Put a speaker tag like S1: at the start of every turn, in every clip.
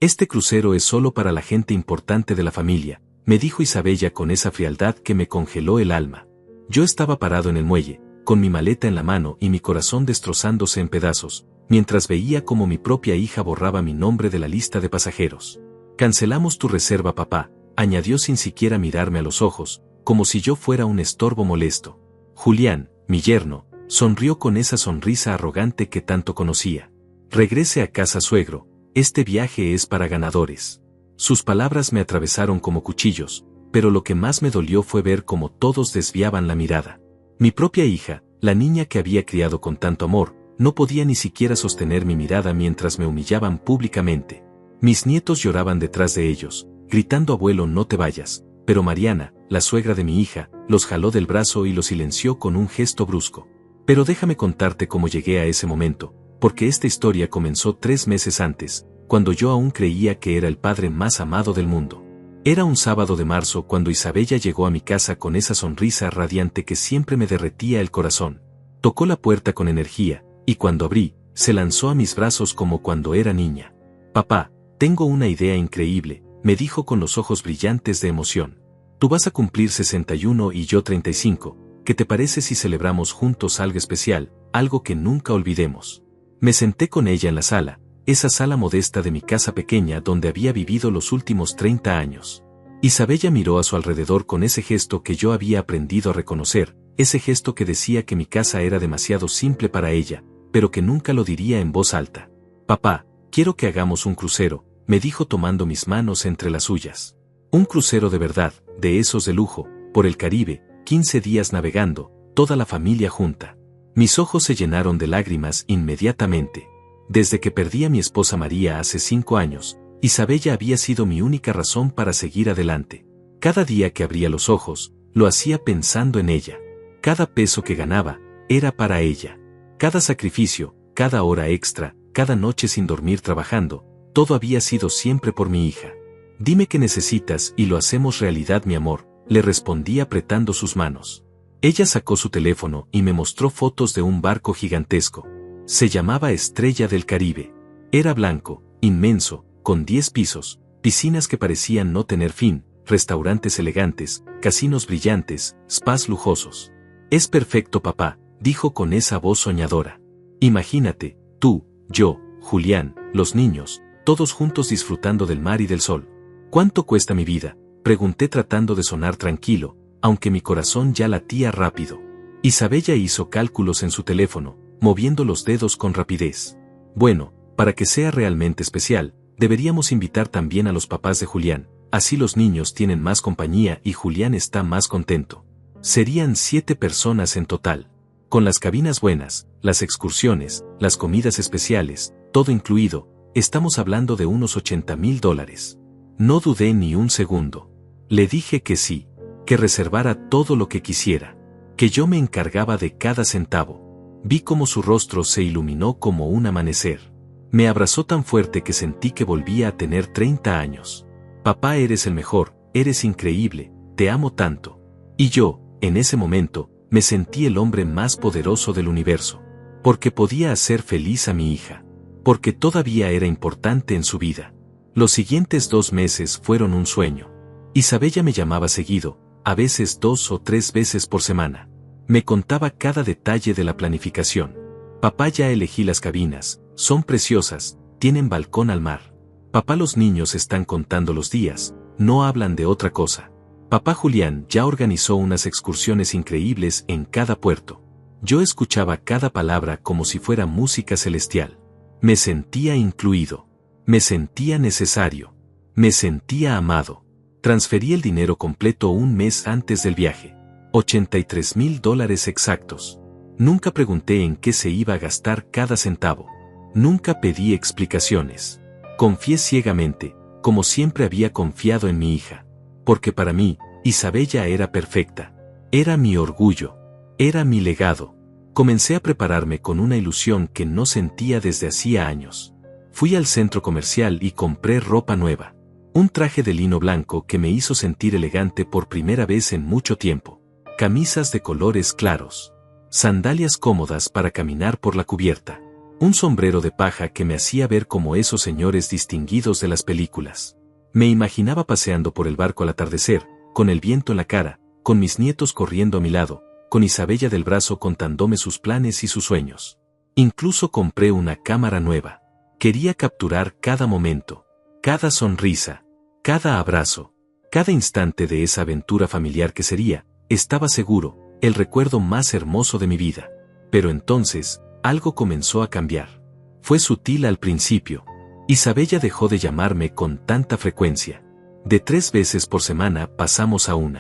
S1: Este crucero es solo para la gente importante de la familia, me dijo Isabella con esa frialdad que me congeló el alma. Yo estaba parado en el muelle, con mi maleta en la mano y mi corazón destrozándose en pedazos, mientras veía cómo mi propia hija borraba mi nombre de la lista de pasajeros. Cancelamos tu reserva, papá, añadió sin siquiera mirarme a los ojos, como si yo fuera un estorbo molesto. Julián, mi yerno, sonrió con esa sonrisa arrogante que tanto conocía. Regrese a casa, suegro, este viaje es para ganadores. Sus palabras me atravesaron como cuchillos, pero lo que más me dolió fue ver cómo todos desviaban la mirada. Mi propia hija, la niña que había criado con tanto amor, no podía ni siquiera sostener mi mirada mientras me humillaban públicamente. Mis nietos lloraban detrás de ellos, gritando: abuelo, no te vayas, pero Mariana, la suegra de mi hija, los jaló del brazo y los silenció con un gesto brusco. Pero déjame contarte cómo llegué a ese momento, porque esta historia comenzó 3 meses antes, cuando yo aún creía que era el padre más amado del mundo. Era un sábado de marzo cuando Isabella llegó a mi casa con esa sonrisa radiante que siempre me derretía el corazón. Tocó la puerta con energía, y cuando abrí, se lanzó a mis brazos como cuando era niña. Papá, tengo una idea increíble, me dijo con los ojos brillantes de emoción. Tú vas a cumplir 61 y yo 35, ¿qué te parece si celebramos juntos algo especial, algo que nunca olvidemos? Me senté con ella en la sala, esa sala modesta de mi casa pequeña donde había vivido los últimos 30 años. Isabella miró a su alrededor con ese gesto que yo había aprendido a reconocer, ese gesto que decía que mi casa era demasiado simple para ella, pero que nunca lo diría en voz alta. Papá, quiero que hagamos un crucero, me dijo tomando mis manos entre las suyas. Un crucero de verdad, de esos de lujo, por el Caribe, 15 días navegando, toda la familia junta. Mis ojos se llenaron de lágrimas inmediatamente. Desde que perdí a mi esposa María hace 5 años, Isabella había sido mi única razón para seguir adelante. Cada día que abría los ojos, lo hacía pensando en ella. Cada peso que ganaba, era para ella. Cada sacrificio, cada hora extra, cada noche sin dormir trabajando, todo había sido siempre por mi hija. Dime qué necesitas y lo hacemos realidad, mi amor, le respondí apretando sus manos. Ella sacó su teléfono y me mostró fotos de un barco gigantesco. Se llamaba Estrella del Caribe. Era blanco, inmenso, con 10 pisos, piscinas que parecían no tener fin, restaurantes elegantes, casinos brillantes, spas lujosos. Es perfecto, papá, dijo con esa voz soñadora. Imagínate, tú, yo, Julián, los niños, todos juntos disfrutando del mar y del sol. ¿Cuánto cuesta mi vida?, pregunté tratando de sonar tranquilo, aunque mi corazón ya latía rápido. Isabella hizo cálculos en su teléfono, moviendo los dedos con rapidez. Bueno, para que sea realmente especial, deberíamos invitar también a los papás de Julián, así los niños tienen más compañía y Julián está más contento. Serían 7 personas en total. Con las cabinas buenas, las excursiones, las comidas especiales, todo incluido, estamos hablando de unos $80,000. No dudé ni un segundo. Le dije que sí, que reservara todo lo que quisiera, que yo me encargaba de cada centavo. Vi cómo su rostro se iluminó como un amanecer. Me abrazó tan fuerte que sentí que volvía a tener 30 años. Papá, eres el mejor, eres increíble, te amo tanto. Y yo, en ese momento, me sentí el hombre más poderoso del universo. Porque podía hacer feliz a mi hija. Porque todavía era importante en su vida. Los siguientes 2 meses fueron un sueño. Isabella me llamaba seguido, a veces 2 o 3 veces por semana. Me contaba cada detalle de la planificación. Papá, ya elegí las cabinas, son preciosas, tienen balcón al mar. Papá, los niños están contando los días, no hablan de otra cosa. Papá, Julián ya organizó unas excursiones increíbles en cada puerto. Yo escuchaba cada palabra como si fuera música celestial. Me sentía incluido. Me sentía necesario. Me sentía amado. Transferí el dinero completo un mes antes del viaje. $83,000 exactos. Nunca pregunté en qué se iba a gastar cada centavo. Nunca pedí explicaciones. Confié ciegamente, como siempre había confiado en mi hija. Porque para mí, Isabella era perfecta. Era mi orgullo. Era mi legado. Comencé a prepararme con una ilusión que no sentía desde hacía años. Fui al centro comercial y compré ropa nueva. Un traje de lino blanco que me hizo sentir elegante por primera vez en mucho tiempo. Camisas de colores claros. Sandalias cómodas para caminar por la cubierta. Un sombrero de paja que me hacía ver como esos señores distinguidos de las películas. Me imaginaba paseando por el barco al atardecer, con el viento en la cara, con mis nietos corriendo a mi lado, con Isabella del brazo contándome sus planes y sus sueños. Incluso compré una cámara nueva. Quería capturar cada momento, cada sonrisa, cada abrazo, cada instante de esa aventura familiar que sería, estaba seguro, el recuerdo más hermoso de mi vida. Pero entonces, algo comenzó a cambiar. Fue sutil al principio. Isabella dejó de llamarme con tanta frecuencia. De 3 veces por semana pasamos a 1.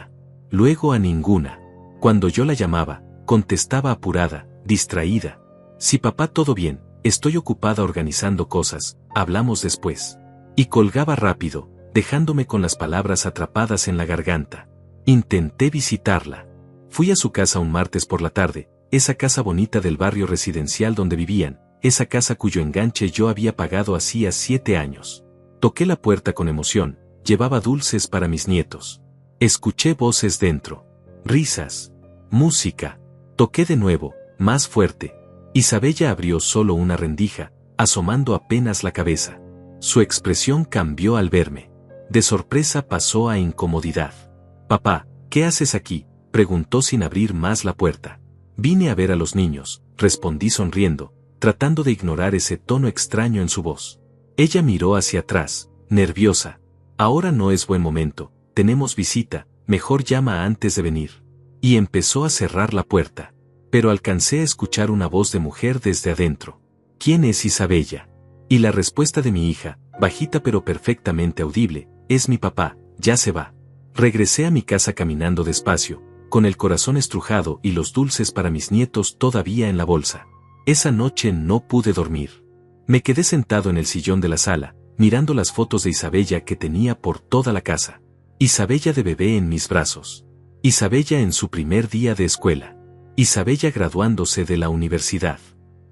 S1: Luego a ninguna. Cuando yo la llamaba, contestaba apurada, distraída. Sí, papá, todo bien, estoy ocupada organizando cosas, hablamos después. Y colgaba rápido, dejándome con las palabras atrapadas en la garganta. Intenté visitarla. Fui a su casa un martes por la tarde, esa casa bonita del barrio residencial donde vivían, esa casa cuyo enganche yo había pagado hacía 7 años. Toqué la puerta con emoción, llevaba dulces para mis nietos. Escuché voces dentro. Risas. Música. Toqué de nuevo, más fuerte. Isabella abrió solo una rendija, asomando apenas la cabeza. Su expresión cambió al verme. De sorpresa pasó a incomodidad. «Papá, ¿qué haces aquí?», preguntó sin abrir más la puerta. «Vine a ver a los niños», respondí sonriendo, tratando de ignorar ese tono extraño en su voz. Ella miró hacia atrás, nerviosa. «Ahora no es buen momento, tenemos visita, mejor llama antes de venir». Y empezó a cerrar la puerta. Pero alcancé a escuchar una voz de mujer desde adentro. «¿Quién es Isabella?». Y la respuesta de mi hija, bajita pero perfectamente audible: «Es mi papá, ya se va». Regresé a mi casa caminando despacio, con el corazón estrujado y los dulces para mis nietos todavía en la bolsa. Esa noche no pude dormir. Me quedé sentado en el sillón de la sala, mirando las fotos de Isabella que tenía por toda la casa. Isabella de bebé en mis brazos. Isabella en su primer día de escuela. Isabella graduándose de la universidad.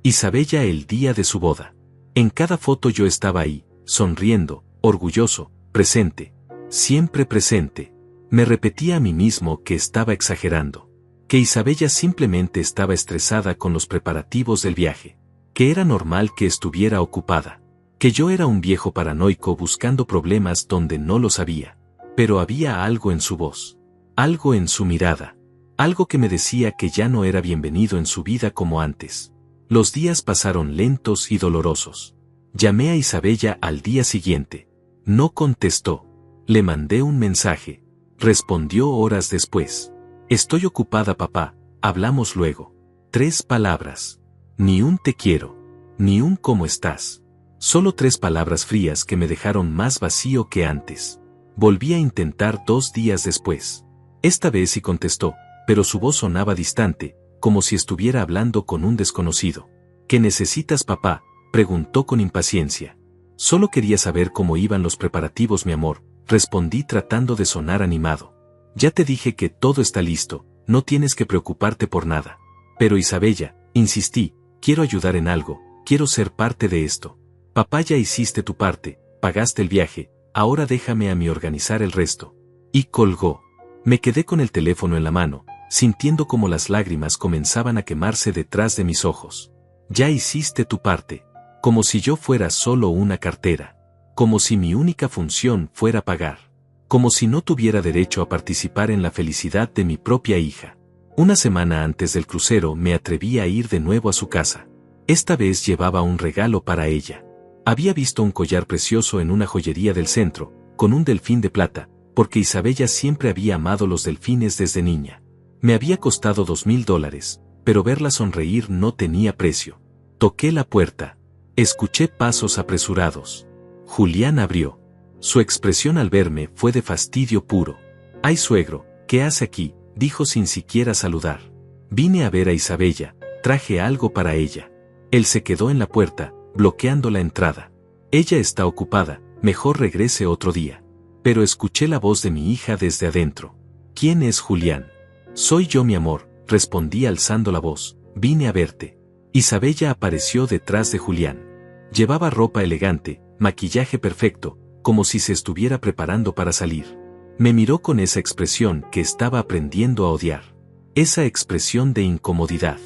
S1: Isabella el día de su boda. En cada foto yo estaba ahí, sonriendo, orgulloso, presente. Siempre presente. Me repetía a mí mismo que estaba exagerando. Que Isabella simplemente estaba estresada con los preparativos del viaje. Que era normal que estuviera ocupada. Que yo era un viejo paranoico buscando problemas donde no los había. Pero había algo en su voz. Algo en su mirada. Algo que me decía que ya no era bienvenido en su vida como antes. Los días pasaron lentos y dolorosos. Llamé a Isabella al día siguiente. No contestó. Le mandé un mensaje. Respondió horas después. «Estoy ocupada, papá, hablamos luego». 3 palabras. Ni un te quiero. Ni un cómo estás. Solo 3 palabras frías que me dejaron más vacío que antes. Volví a intentar 2 días después. Esta vez sí contestó, pero su voz sonaba distante, como si estuviera hablando con un desconocido. «¿Qué necesitas, papá?», preguntó con impaciencia. «Solo quería saber cómo iban los preparativos, mi amor», respondí tratando de sonar animado. «Ya te dije que todo está listo, no tienes que preocuparte por nada». «Pero Isabella», insistí, «quiero ayudar en algo, quiero ser parte de esto». «Papá, ya hiciste tu parte, pagaste el viaje, ahora déjame a mí organizar el resto». Y colgó. Me quedé con el teléfono en la mano, sintiendo como las lágrimas comenzaban a quemarse detrás de mis ojos. «Ya hiciste tu parte». Como si yo fuera solo una cartera. Como si mi única función fuera pagar. Como si no tuviera derecho a participar en la felicidad de mi propia hija. Una semana antes del crucero me atreví a ir de nuevo a su casa. Esta vez llevaba un regalo para ella. Había visto un collar precioso en una joyería del centro, con un delfín de plata, porque Isabella siempre había amado los delfines desde niña. Me había costado $2000, pero verla sonreír no tenía precio. Toqué la puerta. Escuché pasos apresurados. Julián abrió. Su expresión al verme fue de fastidio puro. «Ay, suegro, ¿qué hace aquí?», dijo sin siquiera saludar. «Vine a ver a Isabella, traje algo para ella». Él se quedó en la puerta, bloqueando la entrada. «Ella está ocupada, mejor regrese otro día». Pero escuché la voz de mi hija desde adentro. «¿Quién es Julián?». «Soy yo, mi amor», respondí alzando la voz. «Vine a verte». Isabella apareció detrás de Julián. Llevaba ropa elegante, maquillaje perfecto, como si se estuviera preparando para salir. Me miró con esa expresión que estaba aprendiendo a odiar. Esa expresión de incomodidad.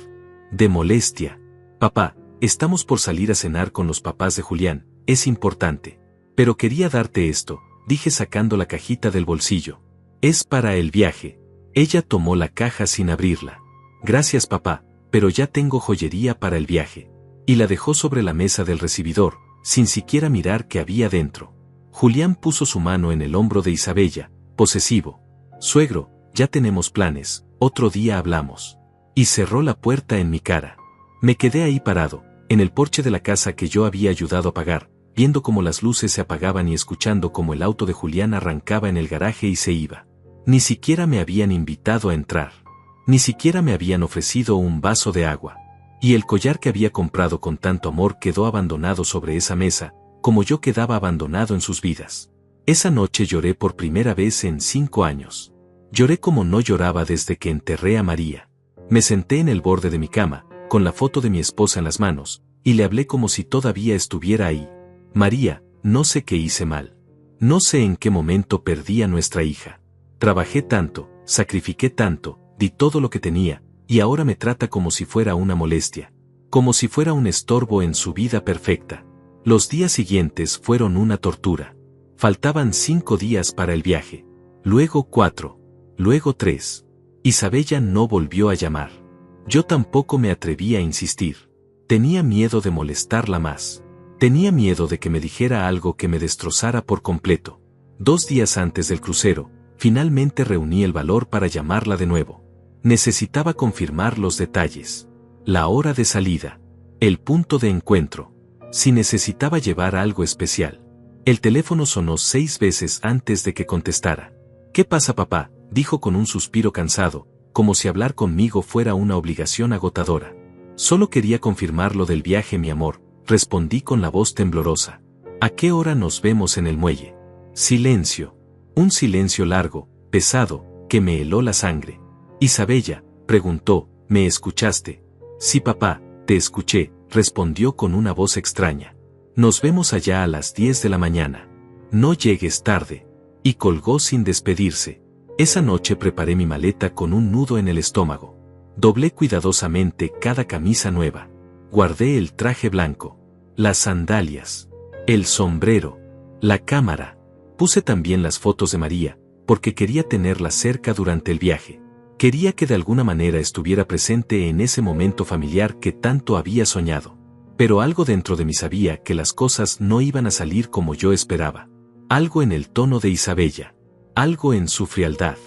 S1: De molestia. «Papá, estamos por salir a cenar con los papás de Julián, es importante. Pero quería darte esto, dije sacando la cajita del bolsillo. Es para el viaje. Ella tomó la caja sin abrirla. Gracias papá, pero ya tengo joyería para el viaje. Y la dejó sobre la mesa del recibidor, sin siquiera mirar qué había dentro. Julián puso su mano en el hombro de Isabella, posesivo. Suegro, ya tenemos planes, otro día hablamos. Y cerró la puerta en mi cara. Me quedé ahí parado, en el porche de la casa que yo había ayudado a pagar, viendo cómo las luces se apagaban y escuchando cómo el auto de Julián arrancaba en el garaje y se iba. Ni siquiera me habían invitado a entrar. Ni siquiera me habían ofrecido un vaso de agua. Y el collar que había comprado con tanto amor quedó abandonado sobre esa mesa, como yo quedaba abandonado en sus vidas. Esa noche lloré por primera vez en 5 años. Lloré como no lloraba desde que enterré a María. Me senté en el borde de mi cama, con la foto de mi esposa en las manos, y le hablé como si todavía estuviera ahí. María, no sé qué hice mal. No sé en qué momento perdí a nuestra hija. Trabajé tanto, sacrifiqué tanto, di todo lo que tenía, y ahora me trata como si fuera una molestia. Como si fuera un estorbo en su vida perfecta. Los días siguientes fueron una tortura. Faltaban 5 días para el viaje. Luego 4. Luego 3. Isabella no volvió a llamar. Yo tampoco me atreví a insistir. Tenía miedo de molestarla más. Tenía miedo de que me dijera algo que me destrozara por completo. 2 días antes del crucero, finalmente reuní el valor para llamarla de nuevo. Necesitaba confirmar los detalles. La hora de salida. El punto de encuentro. Si necesitaba llevar algo especial. El teléfono sonó 6 veces antes de que contestara. ¿Qué pasa papá?, dijo con un suspiro cansado, como si hablar conmigo fuera una obligación agotadora. Solo quería confirmar lo del viaje mi amor, respondí con la voz temblorosa. ¿A qué hora nos vemos en el muelle? Silencio. Un silencio largo, pesado, que me heló la sangre. Isabella, preguntó, ¿me escuchaste? Sí papá, te escuché, respondió con una voz extraña. Nos vemos allá a las 10 de la mañana. No llegues tarde. Y colgó sin despedirse. Esa noche preparé mi maleta con un nudo en el estómago. Doblé cuidadosamente cada camisa nueva. Guardé el traje blanco, las sandalias, el sombrero, la cámara. Puse también las fotos de María, porque quería tenerla cerca durante el viaje. Quería que de alguna manera estuviera presente en ese momento familiar que tanto había soñado. Pero algo dentro de mí sabía que las cosas no iban a salir como yo esperaba. Algo en el tono de Isabella. Algo en su frialdad.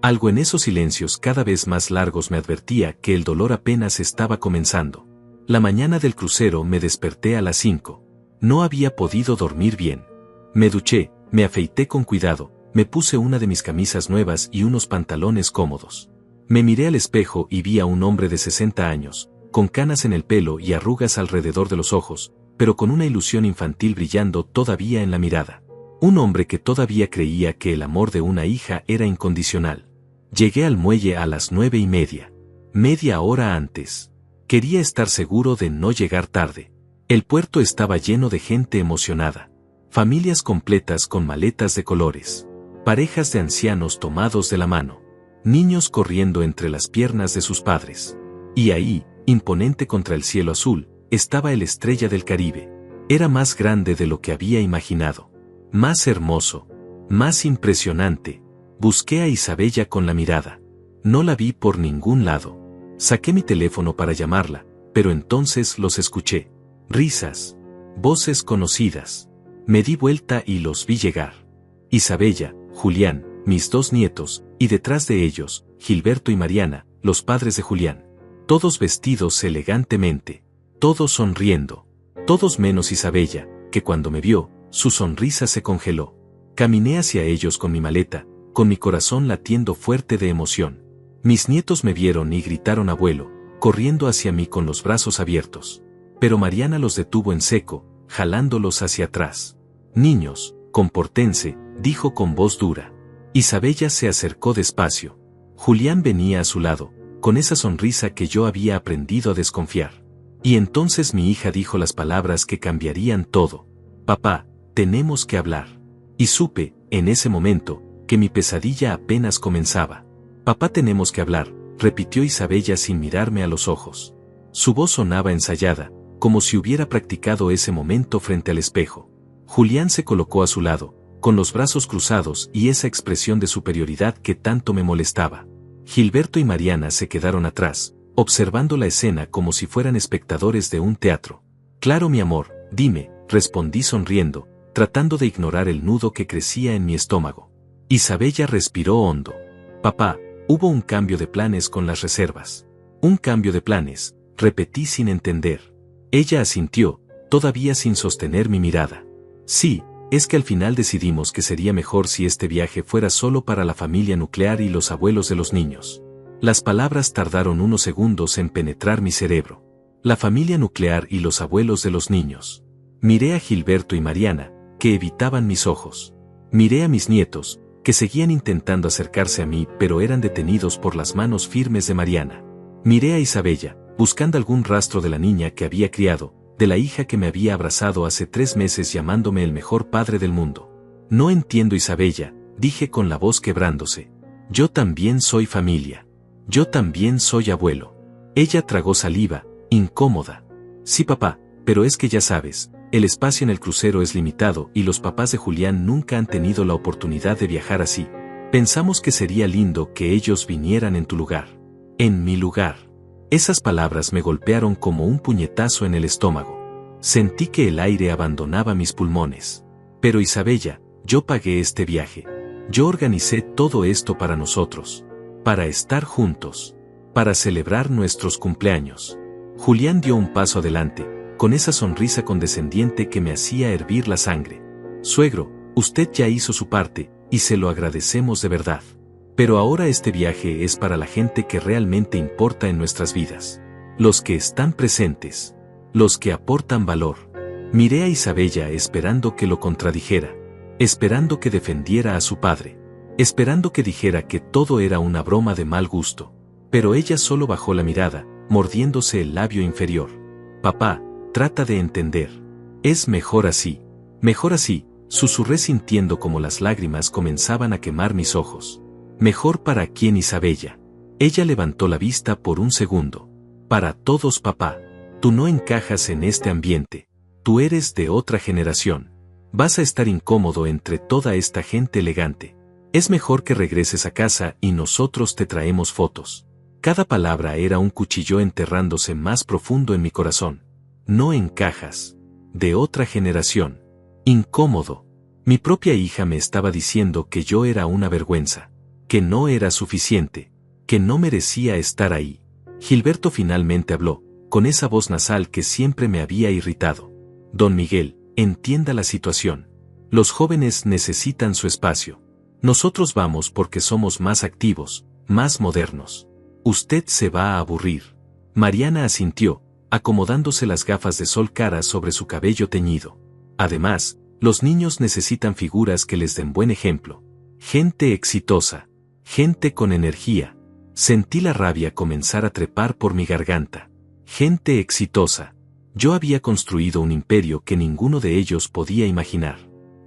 S1: Algo en esos silencios cada vez más largos me advertía que el dolor apenas estaba comenzando. La mañana del crucero me desperté a las 5. No había podido dormir bien. Me duché, me afeité con cuidado, me puse una de mis camisas nuevas y unos pantalones cómodos. Me miré al espejo y vi a un hombre de 60 años, con canas en el pelo y arrugas alrededor de los ojos, pero con una ilusión infantil brillando todavía en la mirada. Un hombre que todavía creía que el amor de una hija era incondicional. Llegué al muelle a las 9:30. Media hora antes. Quería estar seguro de no llegar tarde. El puerto estaba lleno de gente emocionada. Familias completas con maletas de colores. Parejas de ancianos tomados de la mano. Niños corriendo entre las piernas de sus padres. Y ahí, imponente contra el cielo azul, estaba el Estrella del Caribe. Era más grande de lo que había imaginado. Más hermoso. Más impresionante. Busqué a Isabella con la mirada. No la vi por ningún lado. Saqué mi teléfono para llamarla, pero entonces los escuché. Risas. Voces conocidas. Me di vuelta y los vi llegar. Isabella, Julián, mis 2 nietos, y detrás de ellos, Gilberto y Mariana, los padres de Julián. Todos vestidos elegantemente. Todos sonriendo. Todos menos Isabella, que cuando me vio, su sonrisa se congeló. Caminé hacia ellos con mi maleta, con mi corazón latiendo fuerte de emoción. Mis nietos me vieron y gritaron abuelo, corriendo hacia mí con los brazos abiertos. Pero Mariana los detuvo en seco, jalándolos hacia atrás. Niños, compórtense, dijo con voz dura. Isabella se acercó despacio. Julián venía a su lado, con esa sonrisa que yo había aprendido a desconfiar. Y entonces mi hija dijo las palabras que cambiarían todo. Papá, tenemos que hablar. Y supe, en ese momento, que mi pesadilla apenas comenzaba. Papá, tenemos que hablar, repitió Isabella sin mirarme a los ojos. Su voz sonaba ensayada, como si hubiera practicado ese momento frente al espejo. Julián se colocó a su lado, con los brazos cruzados y esa expresión de superioridad que tanto me molestaba. Gilberto y Mariana se quedaron atrás, observando la escena como si fueran espectadores de un teatro. Claro, mi amor, dime, respondí sonriendo, tratando de ignorar el nudo que crecía en mi estómago. Isabella respiró hondo. Papá, hubo un cambio de planes con las reservas. Un cambio de planes, repetí sin entender. Ella asintió, todavía sin sostener mi mirada. Sí, es que al final decidimos que sería mejor si este viaje fuera solo para la familia nuclear y los abuelos de los niños. Las palabras tardaron unos segundos en penetrar mi cerebro. La familia nuclear y los abuelos de los niños. Miré a Gilberto y Mariana, que evitaban mis ojos. Miré a mis nietos, que seguían intentando acercarse a mí pero eran detenidos por las manos firmes de Mariana. Miré a Isabella, buscando algún rastro de la niña que había criado, de la hija que me había abrazado hace 3 meses llamándome el mejor padre del mundo. No entiendo, Isabella, dije con la voz quebrándose. Yo también soy familia. Yo también soy abuelo. Ella tragó saliva, incómoda. Sí, papá, pero es que ya sabes, el espacio en el crucero es limitado y los papás de Julián nunca han tenido la oportunidad de viajar así. Pensamos que sería lindo que ellos vinieran en tu lugar. En mi lugar. Esas palabras me golpearon como un puñetazo en el estómago. Sentí que el aire abandonaba mis pulmones. Pero Isabella, yo pagué este viaje. Yo organicé todo esto para nosotros. Para estar juntos. Para celebrar nuestros cumpleaños. Julián dio un paso adelante, con esa sonrisa condescendiente que me hacía hervir la sangre. Suegro, usted ya hizo su parte, y se lo agradecemos de verdad. Pero ahora este viaje es para la gente que realmente importa en nuestras vidas. Los que están presentes. Los que aportan valor. Miré a Isabella esperando que lo contradijera. Esperando que defendiera a su padre. Esperando que dijera que todo era una broma de mal gusto. Pero ella solo bajó la mirada, mordiéndose el labio inferior. Papá, trata de entender. Es mejor así. Mejor así, susurré sintiendo como las lágrimas comenzaban a quemar mis ojos. Mejor para quién, Isabella. Ella levantó la vista por un segundo. Para todos, papá. Tú no encajas en este ambiente. Tú eres de otra generación. Vas a estar incómodo entre toda esta gente elegante. Es mejor que regreses a casa y nosotros te traemos fotos. Cada palabra era un cuchillo enterrándose más profundo en mi corazón. No encajas. De otra generación. Incómodo. Mi propia hija me estaba diciendo que yo era una vergüenza. Que no era suficiente, que no merecía estar ahí. Gilberto finalmente habló, con esa voz nasal que siempre me había irritado. Don Miguel, entienda la situación. Los jóvenes necesitan su espacio. Nosotros vamos porque somos más activos, más modernos. Usted se va a aburrir. Mariana asintió, acomodándose las gafas de sol caras sobre su cabello teñido. Además, los niños necesitan figuras que les den buen ejemplo. Gente exitosa. Gente con energía. Sentí la rabia comenzar a trepar por mi garganta. Gente exitosa. Yo había construido un imperio que ninguno de ellos podía imaginar.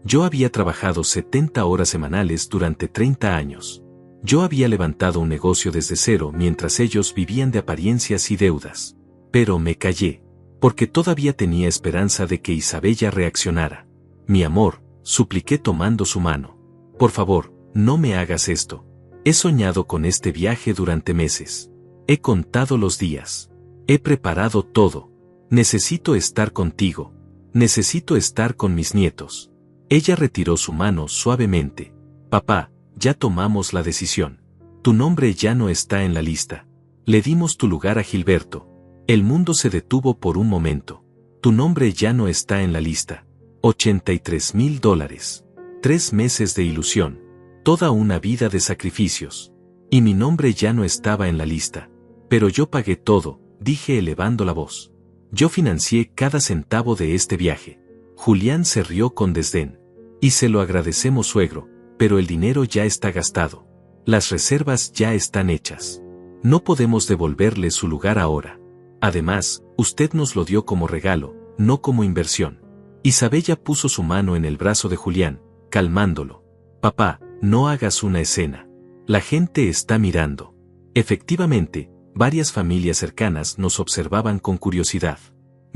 S1: Yo había trabajado 70 horas semanales durante 30 años. Yo había levantado un negocio desde cero mientras ellos vivían de apariencias y deudas. Pero me callé, porque todavía tenía esperanza de que Isabella reaccionara. Mi amor, supliqué tomando su mano. Por favor, no me hagas esto. He soñado con este viaje durante meses. He contado los días. He preparado todo. Necesito estar contigo. Necesito estar con mis nietos. Ella retiró su mano suavemente. Papá, ya tomamos la decisión. Tu nombre ya no está en la lista. Le dimos tu lugar a Gilberto. El mundo se detuvo por un momento. Tu nombre ya no está en la lista. $83,000. 3 meses de ilusión. Toda una vida de sacrificios. Y mi nombre ya no estaba en la lista. Pero yo pagué todo, dije elevando la voz. Yo financié cada centavo de este viaje. Julián se rió con desdén. Y se lo agradecemos, suegro, pero el dinero ya está gastado. Las reservas ya están hechas. No podemos devolverle su lugar ahora. Además, usted nos lo dio como regalo, no como inversión. Isabella puso su mano en el brazo de Julián, calmándolo. Papá, no hagas una escena. La gente está mirando. Efectivamente, varias familias cercanas nos observaban con curiosidad.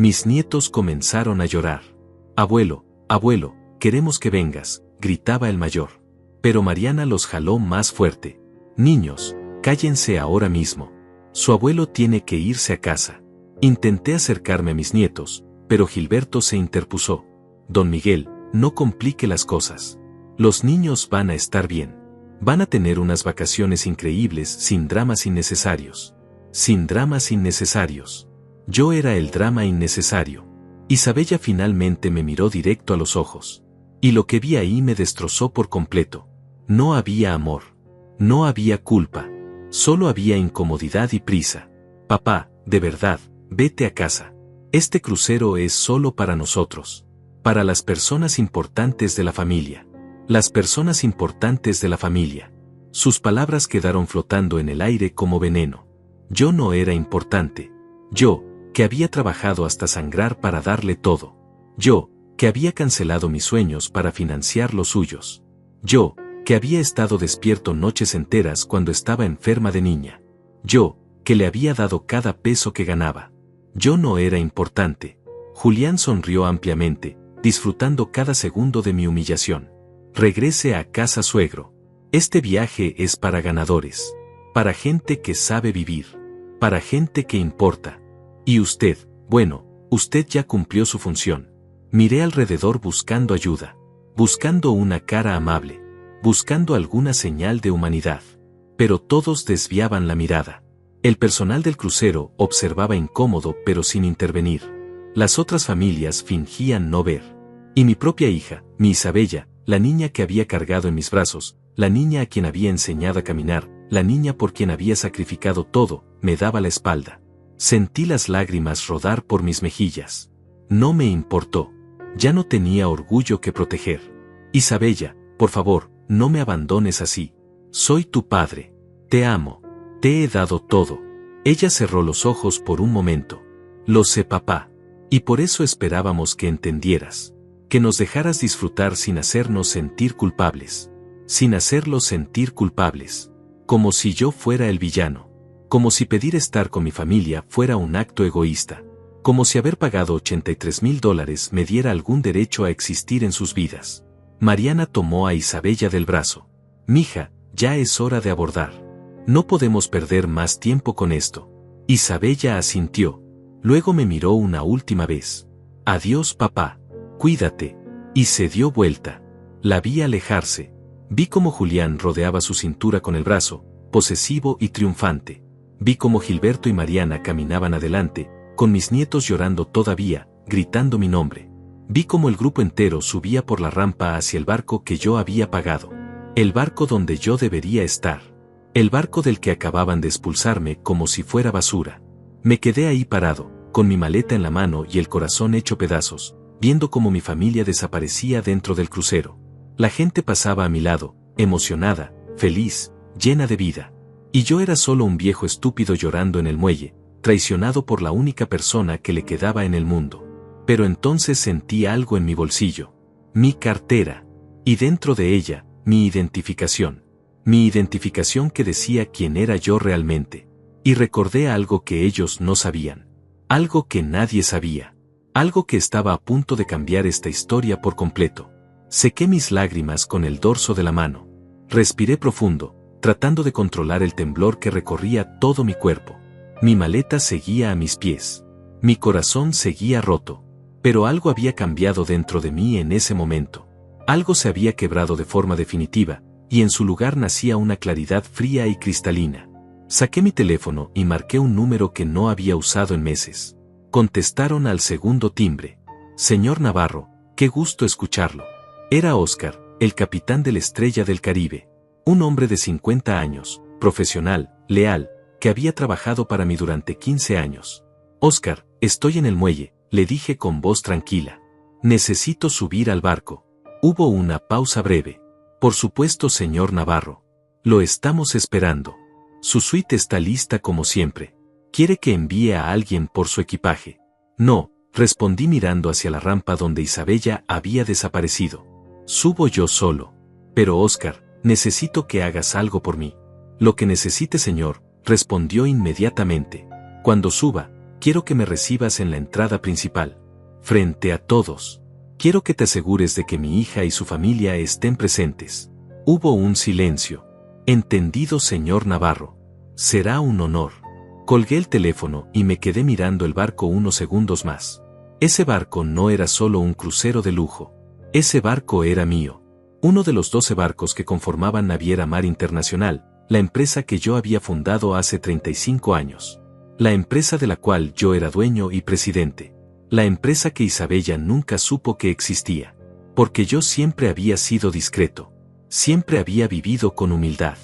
S1: Mis nietos comenzaron a llorar. Abuelo, abuelo, queremos que vengas, gritaba el mayor. Pero Mariana los jaló más fuerte. Niños, cállense ahora mismo. Su abuelo tiene que irse a casa. Intenté acercarme a mis nietos, pero Gilberto se interpuso. Don Miguel, no complique las cosas. Los niños van a estar bien. Van a tener unas vacaciones increíbles sin dramas innecesarios. Sin dramas innecesarios. Yo era el drama innecesario. Isabella finalmente me miró directo a los ojos. Y lo que vi ahí me destrozó por completo. No había amor. No había culpa. Solo había incomodidad y prisa. Papá, de verdad, vete a casa. Este crucero es solo para nosotros. Para las personas importantes de la familia. Las personas importantes de la familia. Sus palabras quedaron flotando en el aire como veneno. Yo no era importante. Yo, que había trabajado hasta sangrar para darle todo. Yo, que había cancelado mis sueños para financiar los suyos. Yo, que había estado despierto noches enteras cuando estaba enferma de niña. Yo, que le había dado cada peso que ganaba. Yo no era importante. Julián sonrió ampliamente, disfrutando cada segundo de mi humillación. Regrese a casa, suegro. Este viaje es para ganadores. Para gente que sabe vivir. Para gente que importa. Y usted, bueno, usted ya cumplió su función. Miré alrededor buscando ayuda. Buscando una cara amable. Buscando alguna señal de humanidad. Pero todos desviaban la mirada. El personal del crucero observaba incómodo pero sin intervenir. Las otras familias fingían no ver. Y mi propia hija, mi Isabella, la niña que había cargado en mis brazos, la niña a quien había enseñado a caminar, la niña por quien había sacrificado todo, me daba la espalda. Sentí las lágrimas rodar por mis mejillas. No me importó. Ya no tenía orgullo que proteger. Isabella, por favor, no me abandones así. Soy tu padre. Te amo. Te he dado todo. Ella cerró los ojos por un momento. Lo sé, papá. Y por eso esperábamos que entendieras. Que nos dejaras disfrutar sin hacernos sentir culpables. Sin hacerlos sentir culpables. Como si yo fuera el villano. Como si pedir estar con mi familia fuera un acto egoísta. Como si haber pagado $83,000 me diera algún derecho a existir en sus vidas. Mariana tomó a Isabella del brazo. Mija, ya es hora de abordar. No podemos perder más tiempo con esto. Isabella asintió. Luego me miró una última vez. Adiós, papá. Cuídate. Y se dio vuelta. La vi alejarse. Vi cómo Julián rodeaba su cintura con el brazo, posesivo y triunfante. Vi cómo Gilberto y Mariana caminaban adelante, con mis nietos llorando todavía, gritando mi nombre. Vi cómo el grupo entero subía por la rampa hacia el barco que yo había pagado. El barco donde yo debería estar. El barco del que acababan de expulsarme como si fuera basura. Me quedé ahí parado, con mi maleta en la mano y el corazón hecho pedazos, viendo cómo mi familia desaparecía dentro del crucero. La gente pasaba a mi lado, emocionada, feliz, llena de vida. Y yo era solo un viejo estúpido llorando en el muelle, traicionado por la única persona que le quedaba en el mundo. Pero entonces sentí algo en mi bolsillo. Mi cartera. Y dentro de ella, mi identificación. Mi identificación que decía quién era yo realmente. Y recordé algo que ellos no sabían. Algo que nadie sabía. Algo que estaba a punto de cambiar esta historia por completo. Sequé mis lágrimas con el dorso de la mano. Respiré profundo, tratando de controlar el temblor que recorría todo mi cuerpo. Mi maleta seguía a mis pies. Mi corazón seguía roto. Pero algo había cambiado dentro de mí en ese momento. Algo se había quebrado de forma definitiva, y en su lugar nacía una claridad fría y cristalina. Saqué mi teléfono y marqué un número que no había usado en meses. Contestaron al segundo timbre. Señor Navarro, qué gusto escucharlo. Era Oscar, el capitán de la Estrella del Caribe. Un hombre de 50 años, profesional, leal, que había trabajado para mí durante 15 años. Oscar, estoy en el muelle, le dije con voz tranquila. Necesito subir al barco. Hubo una pausa breve. Por supuesto, señor Navarro. Lo estamos esperando. Su suite está lista como siempre. ¿Quiere que envíe a alguien por su equipaje? No, respondí mirando hacia la rampa donde Isabella había desaparecido. Subo yo solo. Pero Oscar, necesito que hagas algo por mí. Lo que necesite, señor, respondió inmediatamente. Cuando suba, quiero que me recibas en la entrada principal. Frente a todos. Quiero que te asegures de que mi hija y su familia estén presentes. Hubo un silencio. Entendido, señor Navarro. Será un honor. Colgué el teléfono y me quedé mirando el barco unos segundos más. Ese barco no era solo un crucero de lujo. Ese barco era mío. Uno de los 12 barcos que conformaban Naviera Mar Internacional, la empresa que yo había fundado hace 35 años. La empresa de la cual yo era dueño y presidente. La empresa que Isabella nunca supo que existía. Porque yo siempre había sido discreto. Siempre había vivido con humildad.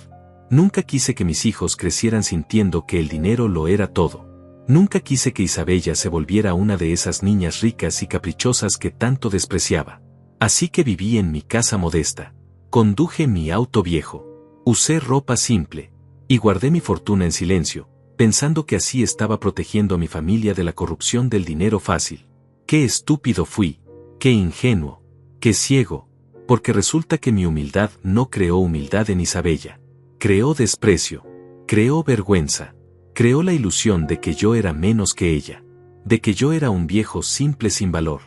S1: Nunca quise que mis hijos crecieran sintiendo que el dinero lo era todo. Nunca quise que Isabella se volviera una de esas niñas ricas y caprichosas que tanto despreciaba. Así que viví en mi casa modesta. Conduje mi auto viejo. Usé ropa simple. Y guardé mi fortuna en silencio, pensando que así estaba protegiendo a mi familia de la corrupción del dinero fácil. Qué estúpido fui. Qué ingenuo. Qué ciego. Porque resulta que mi humildad no creó humildad en Isabella. Creó desprecio. Creó vergüenza. Creó la ilusión de que yo era menos que ella. De que yo era un viejo simple sin valor.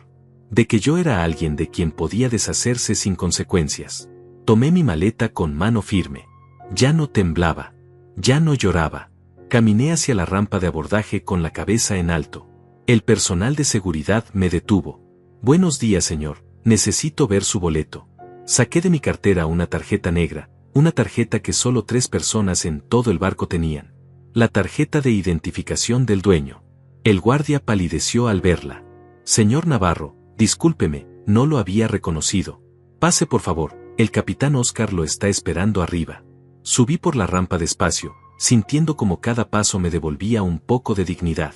S1: De que yo era alguien de quien podía deshacerse sin consecuencias. Tomé mi maleta con mano firme. Ya no temblaba. Ya no lloraba. Caminé hacia la rampa de abordaje con la cabeza en alto. El personal de seguridad me detuvo. Buenos días, señor. Necesito ver su boleto. Saqué de mi cartera una tarjeta negra, una tarjeta que solo 3 personas en todo el barco tenían. La tarjeta de identificación del dueño. El guardia palideció al verla. Señor Navarro, discúlpeme, no lo había reconocido. Pase por favor, el capitán Oscar lo está esperando arriba. Subí por la rampa despacio, sintiendo como cada paso me devolvía un poco de dignidad.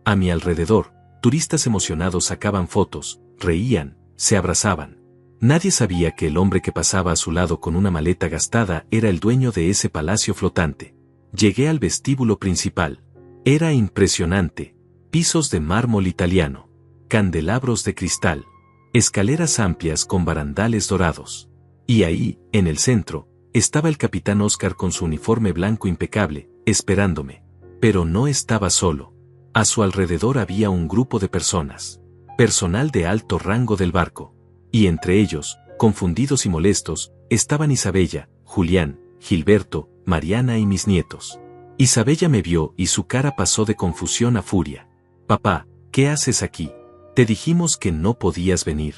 S1: A mi alrededor, turistas emocionados sacaban fotos, reían, se abrazaban. Nadie sabía que el hombre que pasaba a su lado con una maleta gastada era el dueño de ese palacio flotante. Llegué al vestíbulo principal. Era impresionante. Pisos de mármol italiano. Candelabros de cristal. Escaleras amplias con barandales dorados. Y ahí, en el centro, estaba el capitán Oscar con su uniforme blanco impecable, esperándome. Pero no estaba solo. A su alrededor había un grupo de personas. Personal de alto rango del barco. Y entre ellos, confundidos y molestos, estaban Isabella, Julián, Gilberto, Mariana y mis nietos. Isabella me vio y su cara pasó de confusión a furia. Papá, ¿qué haces aquí? Te dijimos que no podías venir.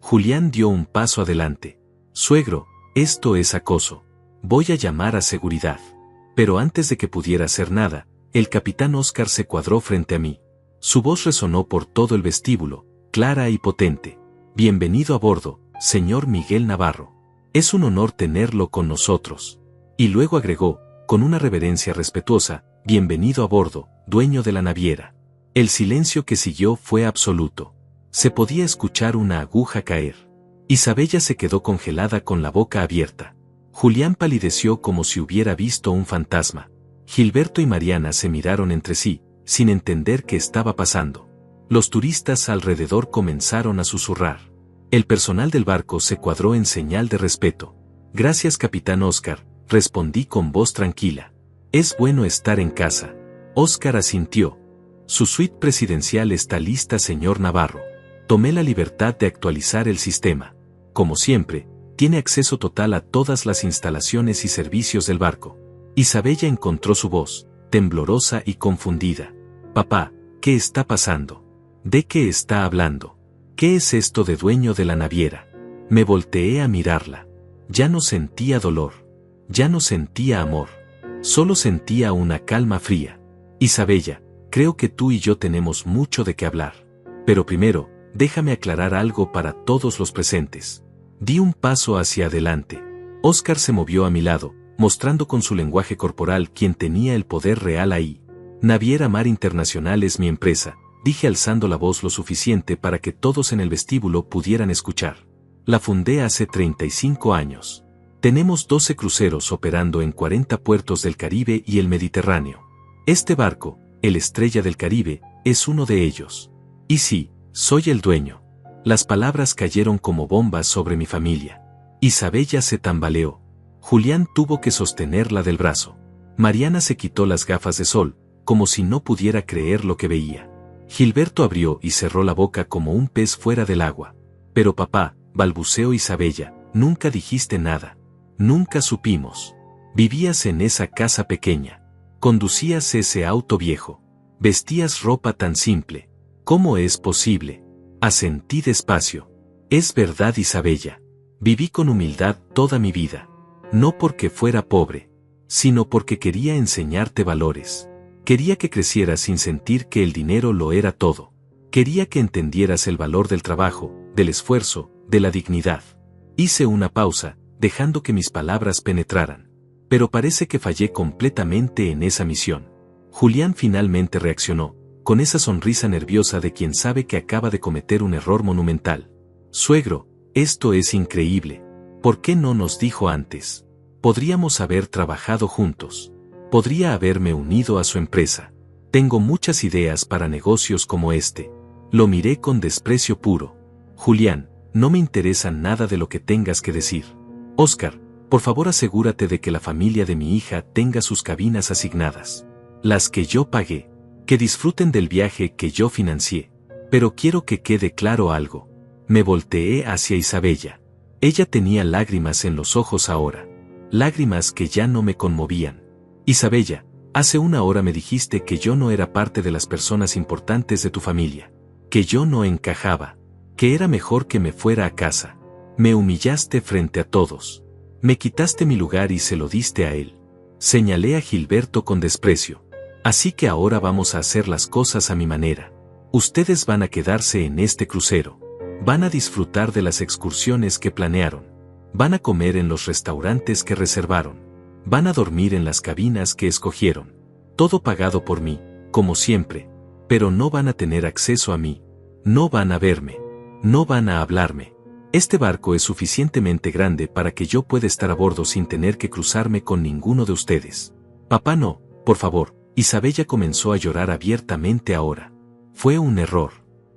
S1: Julián dio un paso adelante. Suegro, esto es acoso. Voy a llamar a seguridad. Pero antes de que pudiera hacer nada, el capitán Oscar se cuadró frente a mí. Su voz resonó por todo el vestíbulo, clara y potente. Bienvenido a bordo, señor Miguel Navarro. Es un honor tenerlo con nosotros. Y luego agregó, con una reverencia respetuosa, bienvenido a bordo, dueño de la naviera. El silencio que siguió fue absoluto. Se podía escuchar una aguja caer. Isabella se quedó congelada con la boca abierta. Julián palideció como si hubiera visto un fantasma. Gilberto y Mariana se miraron entre sí, sin entender qué estaba pasando. Los turistas alrededor comenzaron a susurrar. El personal del barco se cuadró en señal de respeto. Gracias, capitán Oscar, respondí con voz tranquila. Es bueno estar en casa. Oscar asintió. Su suite presidencial está lista, señor Navarro. Tomé la libertad de actualizar el sistema. Como siempre, tiene acceso total a todas las instalaciones y servicios del barco. Isabella encontró su voz, temblorosa y confundida. Papá, ¿qué está pasando? ¿De qué está hablando? ¿Qué es esto de dueño de la naviera? Me volteé a mirarla. Ya no sentía dolor. Ya no sentía amor. Solo sentía una calma fría. Isabella, creo que tú y yo tenemos mucho de qué hablar. Pero primero, déjame aclarar algo para todos los presentes. Di un paso hacia adelante. Oscar se movió a mi lado, mostrando con su lenguaje corporal quién tenía el poder real ahí. Naviera Mar Internacional es mi empresa, dije alzando la voz lo suficiente para que todos en el vestíbulo pudieran escuchar. La fundé hace 35 años. Tenemos 12 cruceros operando en 40 puertos del Caribe y el Mediterráneo. Este barco, el Estrella del Caribe, es uno de ellos. Y sí, soy el dueño. Las palabras cayeron como bombas sobre mi familia. Isabella se tambaleó. Julián tuvo que sostenerla del brazo. Mariana se quitó las gafas de sol, como si no pudiera creer lo que veía. Gilberto abrió y cerró la boca como un pez fuera del agua. Pero papá, balbuceó Isabella, nunca dijiste nada. Nunca supimos. Vivías en esa casa pequeña. Conducías ese auto viejo. Vestías ropa tan simple. ¿Cómo es posible? Asentí despacio. Es verdad, Isabella. Viví con humildad toda mi vida. No porque fuera pobre, sino porque quería enseñarte valores. Quería que crecieras sin sentir que el dinero lo era todo. Quería que entendieras el valor del trabajo, del esfuerzo, de la dignidad. Hice una pausa, dejando que mis palabras penetraran. Pero parece que fallé completamente en esa misión. Julián finalmente reaccionó, con esa sonrisa nerviosa de quien sabe que acaba de cometer un error monumental. Suegro, esto es increíble. ¿Por qué no nos dijo antes? Podríamos haber trabajado juntos. Podría haberme unido a su empresa. Tengo muchas ideas para negocios como este. Lo miré con desprecio puro. Julián, no me interesa nada de lo que tengas que decir. Óscar, por favor asegúrate de que la familia de mi hija tenga sus cabinas asignadas. Las que yo pagué. Que disfruten del viaje que yo financié. Pero quiero que quede claro algo. Me volteé hacia Isabella. Ella tenía lágrimas en los ojos ahora. Lágrimas que ya no me conmovían. Isabella, hace una hora me dijiste que yo no era parte de las personas importantes de tu familia. Que yo no encajaba. Que era mejor que me fuera a casa. Me humillaste frente a todos. Me quitaste mi lugar y se lo diste a él. Señalé a Gilberto con desprecio. Así que ahora vamos a hacer las cosas a mi manera. Ustedes van a quedarse en este crucero. Van a disfrutar de las excursiones que planearon. Van a comer en los restaurantes que reservaron. Van a dormir en las cabinas que escogieron. Todo pagado por mí, como siempre. Pero no van a tener acceso a mí. No van a verme. No van a hablarme. Este barco es suficientemente grande para que yo pueda estar a bordo sin tener que cruzarme con ninguno de ustedes. Papá, no, por favor. Isabella comenzó a llorar abiertamente ahora. Fue un error.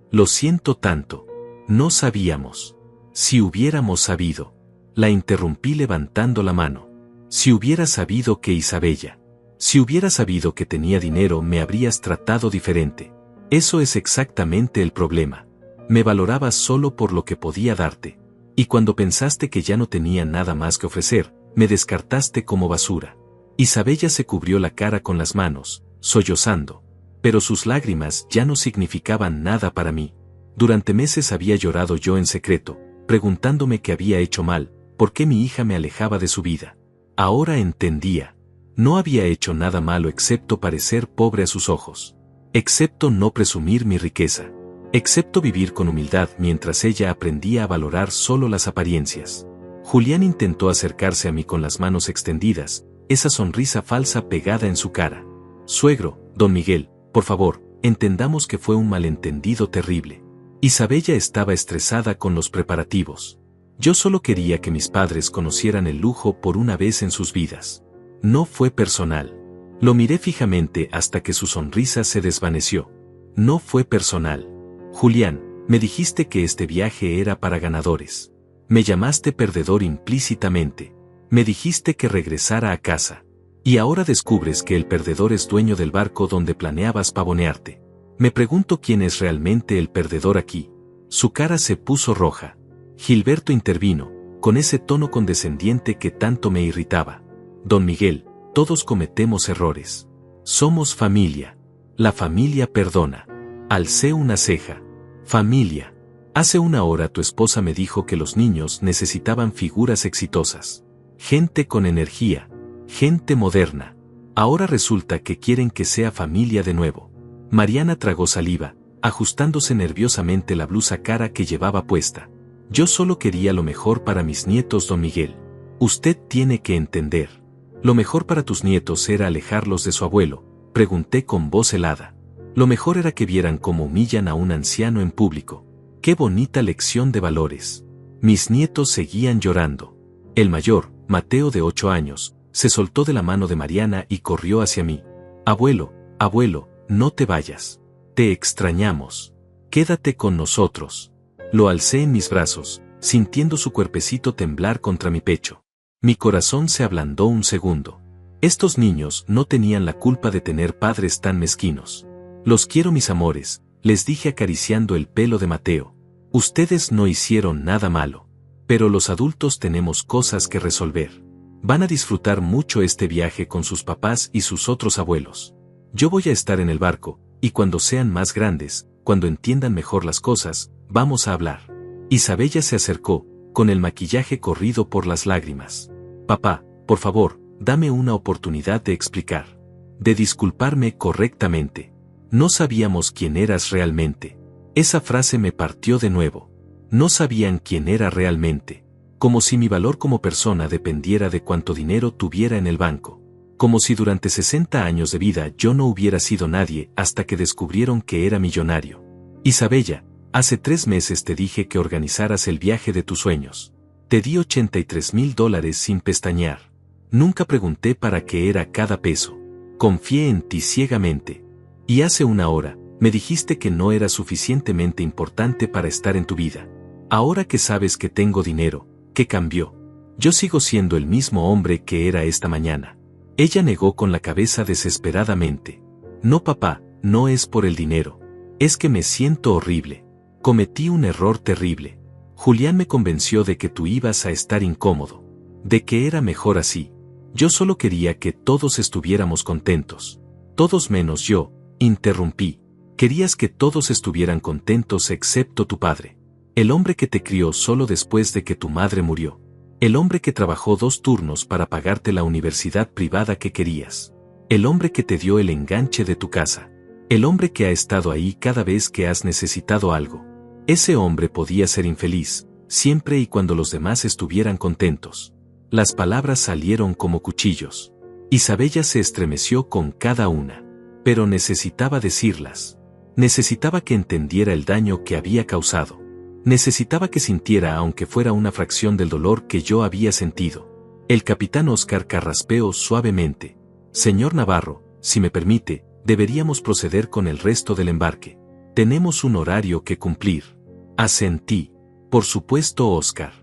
S1: Lo siento tanto. No sabíamos. Si hubiéramos sabido. La interrumpí levantando la mano. Si hubiera sabido que Isabella. Si hubiera sabido que tenía dinero me habrías tratado diferente. Eso es exactamente el problema. Me valorabas solo por lo que podía darte. Y cuando pensaste que ya no tenía nada más que ofrecer, me descartaste como basura. Isabella se cubrió la cara con las manos, sollozando. Pero sus lágrimas ya no significaban nada para mí. Durante meses había llorado yo en secreto, preguntándome qué había hecho mal, por qué mi hija me alejaba de su vida. Ahora entendía. No había hecho nada malo excepto parecer pobre a sus ojos. Excepto no presumir mi riqueza. Excepto vivir con humildad mientras ella aprendía a valorar solo las apariencias. Julián intentó acercarse a mí con las manos extendidas, esa sonrisa falsa pegada en su cara. Suegro, don Miguel, por favor, entendamos que fue un malentendido terrible. Isabella estaba estresada con los preparativos. Yo solo quería que mis padres conocieran el lujo por una vez en sus vidas. No fue personal. Lo miré fijamente hasta que su sonrisa se desvaneció. No fue personal. Julián, me dijiste que este viaje era para ganadores. Me llamaste perdedor implícitamente. Me dijiste que regresara a casa. Y ahora descubres que el perdedor es dueño del barco donde planeabas pavonearte. Me pregunto quién es realmente el perdedor aquí. Su cara se puso roja. Gilberto intervino, con ese tono condescendiente que tanto me irritaba. Don Miguel, todos cometemos errores. Somos familia. La familia perdona. Alcé una ceja. Familia. Hace una hora tu esposa me dijo que los niños necesitaban figuras exitosas. Gente con energía. Gente moderna. Ahora resulta que quieren que sea familia de nuevo. Mariana tragó saliva, ajustándose nerviosamente la blusa cara que llevaba puesta. Yo solo quería lo mejor para mis nietos, don Miguel. Usted tiene que entender. Lo mejor para tus nietos era alejarlos de su abuelo, pregunté con voz helada. Lo mejor era que vieran cómo humillan a un anciano en público. Qué bonita lección de valores. Mis nietos seguían llorando. El mayor, Mateo de 8 años, se soltó de la mano de Mariana y corrió hacia mí. Abuelo, abuelo, no te vayas. Te extrañamos. Quédate con nosotros. Lo alcé en mis brazos, sintiendo su cuerpecito temblar contra mi pecho. Mi corazón se ablandó un segundo. Estos niños no tenían la culpa de tener padres tan mezquinos. Los quiero, mis amores, les dije acariciando el pelo de Mateo. Ustedes no hicieron nada malo. Pero los adultos tenemos cosas que resolver. Van a disfrutar mucho este viaje con sus papás y sus otros abuelos. Yo voy a estar en el barco, y cuando sean más grandes, cuando entiendan mejor las cosas, vamos a hablar. Isabella se acercó, con el maquillaje corrido por las lágrimas. Papá, por favor, dame una oportunidad de explicar. De disculparme correctamente. No sabíamos quién eras realmente. Esa frase me partió de nuevo. No sabían quién era realmente. Como si mi valor como persona dependiera de cuánto dinero tuviera en el banco. Como si durante 60 años de vida yo no hubiera sido nadie hasta que descubrieron que era millonario. Isabella, hace 3 meses te dije que organizaras el viaje de tus sueños. Te di $83,000 sin pestañear. Nunca pregunté para qué era cada peso. Confié en ti ciegamente. Y hace 1 hora, me dijiste que no era suficientemente importante para estar en tu vida. Ahora que sabes que tengo dinero, ¿qué cambió? Yo sigo siendo el mismo hombre que era esta mañana. Ella negó con la cabeza desesperadamente. No, papá, no es por el dinero. Es que me siento horrible. Cometí un error terrible. Julián me convenció de que tú ibas a estar incómodo. De que era mejor así. Yo solo quería que todos estuviéramos contentos. Todos menos yo, interrumpí. Querías que todos estuvieran contentos excepto tu padre. El hombre que te crió solo después de que tu madre murió. El hombre que trabajó 2 turnos para pagarte la universidad privada que querías. El hombre que te dio el enganche de tu casa. El hombre que ha estado ahí cada vez que has necesitado algo. Ese hombre podía ser infeliz, siempre y cuando los demás estuvieran contentos. Las palabras salieron como cuchillos. Isabella se estremeció con cada una. Pero necesitaba decirlas. Necesitaba que entendiera el daño que había causado. Necesitaba que sintiera aunque fuera una fracción del dolor que yo había sentido. El capitán Oscar carraspeó suavemente. Señor Navarro, si me permite, deberíamos proceder con el resto del embarque. Tenemos un horario que cumplir. Asentí. Por supuesto, Oscar.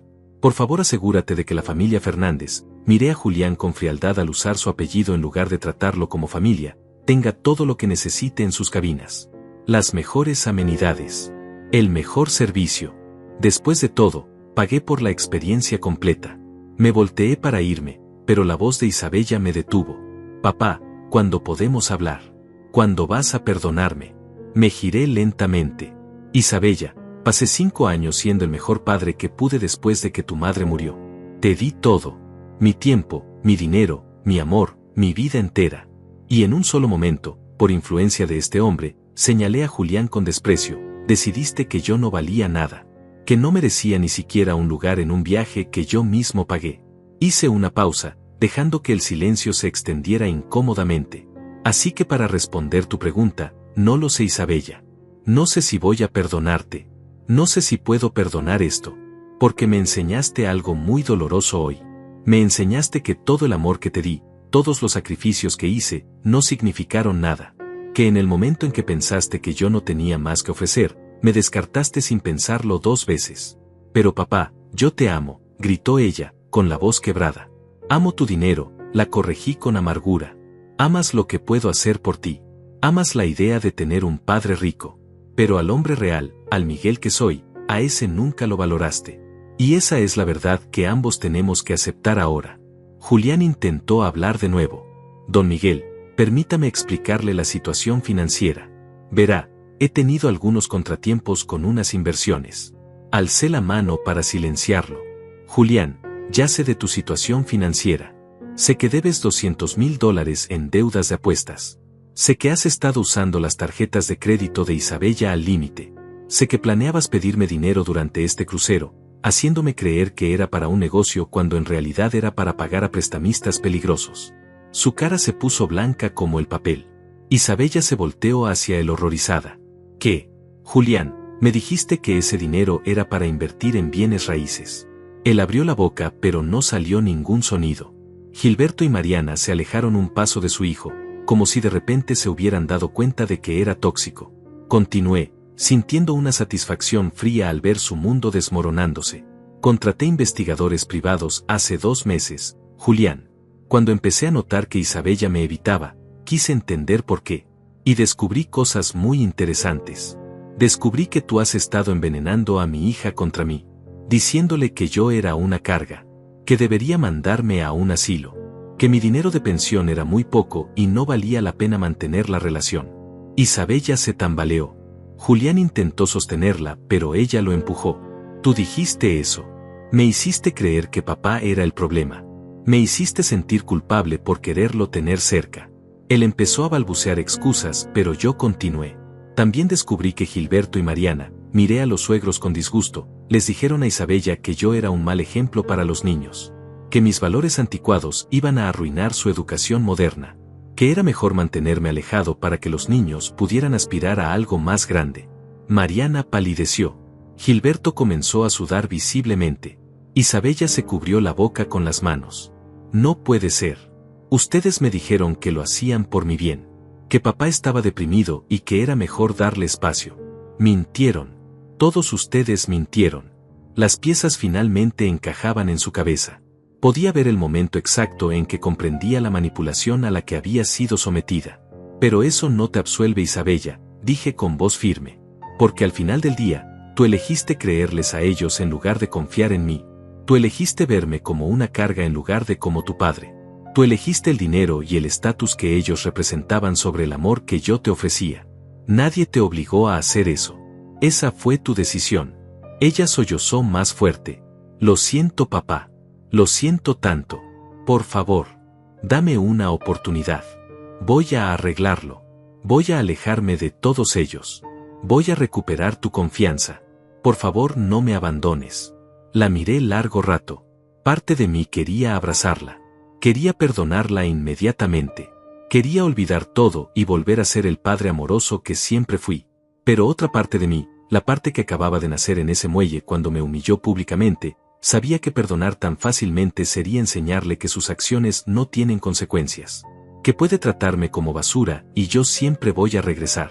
S1: Por favor, asegúrate de que la familia Fernández, miré a Julián con frialdad al usar su apellido en lugar de tratarlo como familia, tenga todo lo que necesite en sus cabinas. Las mejores amenidades. El mejor servicio. Después de todo, pagué por la experiencia completa. Me volteé para irme, pero la voz de Isabella me detuvo. Papá, ¿cuándo podemos hablar? ¿Cuándo vas a perdonarme? Me giré lentamente. Isabella, pasé 5 años siendo el mejor padre que pude después de que tu madre murió. Te di todo. Mi tiempo, mi dinero, mi amor, mi vida entera. Y en un solo momento, por influencia de este hombre, señalé a Julián con desprecio. Decidiste que yo no valía nada, que no merecía ni siquiera un lugar en un viaje que yo mismo pagué. Hice una pausa, dejando que el silencio se extendiera incómodamente. Así que para responder tu pregunta, no lo sé, Isabella. No sé si voy a perdonarte. No sé si puedo perdonar esto. Porque me enseñaste algo muy doloroso hoy. Me enseñaste que todo el amor que te di, todos los sacrificios que hice, no significaron nada. Que en el momento en que pensaste que yo no tenía más que ofrecer, me descartaste sin pensarlo 2 veces. Pero papá, yo te amo, gritó ella, con la voz quebrada. Amo tu dinero, la corregí con amargura. Amas lo que puedo hacer por ti. Amas la idea de tener un padre rico. Pero al hombre real, al Miguel que soy, a ese nunca lo valoraste. Y esa es la verdad que ambos tenemos que aceptar ahora. Julián intentó hablar de nuevo. Don Miguel, permítame explicarle la situación financiera. Verá, he tenido algunos contratiempos con unas inversiones. Alcé la mano para silenciarlo. Julián, ya sé de tu situación financiera. Sé que debes $200,000 en deudas de apuestas. Sé que has estado usando las tarjetas de crédito de Isabella al límite. Sé que planeabas pedirme dinero durante este crucero, haciéndome creer que era para un negocio cuando en realidad era para pagar a prestamistas peligrosos. Su cara se puso blanca como el papel. Isabella se volteó hacia él horrorizada. ¿Qué? Julián, me dijiste que ese dinero era para invertir en bienes raíces. Él abrió la boca pero no salió ningún sonido. Gilberto y Mariana se alejaron un paso de su hijo, como si de repente se hubieran dado cuenta de que era tóxico. Continué, sintiendo una satisfacción fría al ver su mundo desmoronándose. Contraté investigadores privados hace 2 meses, Julián. Cuando empecé a notar que Isabella me evitaba, quise entender por qué. Y descubrí cosas muy interesantes. Descubrí que tú has estado envenenando a mi hija contra mí, diciéndole que yo era una carga, que debería mandarme a un asilo, que mi dinero de pensión era muy poco y no valía la pena mantener la relación. Isabella se tambaleó. Julián intentó sostenerla, pero ella lo empujó. Tú dijiste eso. Me hiciste creer que papá era el problema. Me hiciste sentir culpable por quererlo tener cerca. Él empezó a balbucear excusas, pero yo continué. También descubrí que Gilberto y Mariana, miré a los suegros con disgusto, les dijeron a Isabella que yo era un mal ejemplo para los niños, que mis valores anticuados iban a arruinar su educación moderna, que era mejor mantenerme alejado para que los niños pudieran aspirar a algo más grande. Mariana palideció. Gilberto comenzó a sudar visiblemente. Isabella se cubrió la boca con las manos. No puede ser. Ustedes me dijeron que lo hacían por mi bien, que papá estaba deprimido y que era mejor darle espacio. Mintieron. Todos ustedes mintieron. Las piezas finalmente encajaban en su cabeza. Podía ver el momento exacto en que comprendía la manipulación a la que había sido sometida. Pero eso no te absuelve, Isabella, dije con voz firme. Porque al final del día, tú elegiste creerles a ellos en lugar de confiar en mí. Tú elegiste verme como una carga en lugar de como tu padre. Tú elegiste el dinero y el estatus que ellos representaban sobre el amor que yo te ofrecía. Nadie te obligó a hacer eso. Esa fue tu decisión. Ella sollozó más fuerte. Lo siento, papá. Lo siento tanto. Por favor, dame una oportunidad. Voy a arreglarlo. Voy a alejarme de todos ellos. Voy a recuperar tu confianza. Por favor, no me abandones. La miré largo rato. Parte de mí quería abrazarla. Quería perdonarla inmediatamente. Quería olvidar todo y volver a ser el padre amoroso que siempre fui. Pero otra parte de mí, la parte que acababa de nacer en ese muelle cuando me humilló públicamente, sabía que perdonar tan fácilmente sería enseñarle que sus acciones no tienen consecuencias. Que puede tratarme como basura y yo siempre voy a regresar.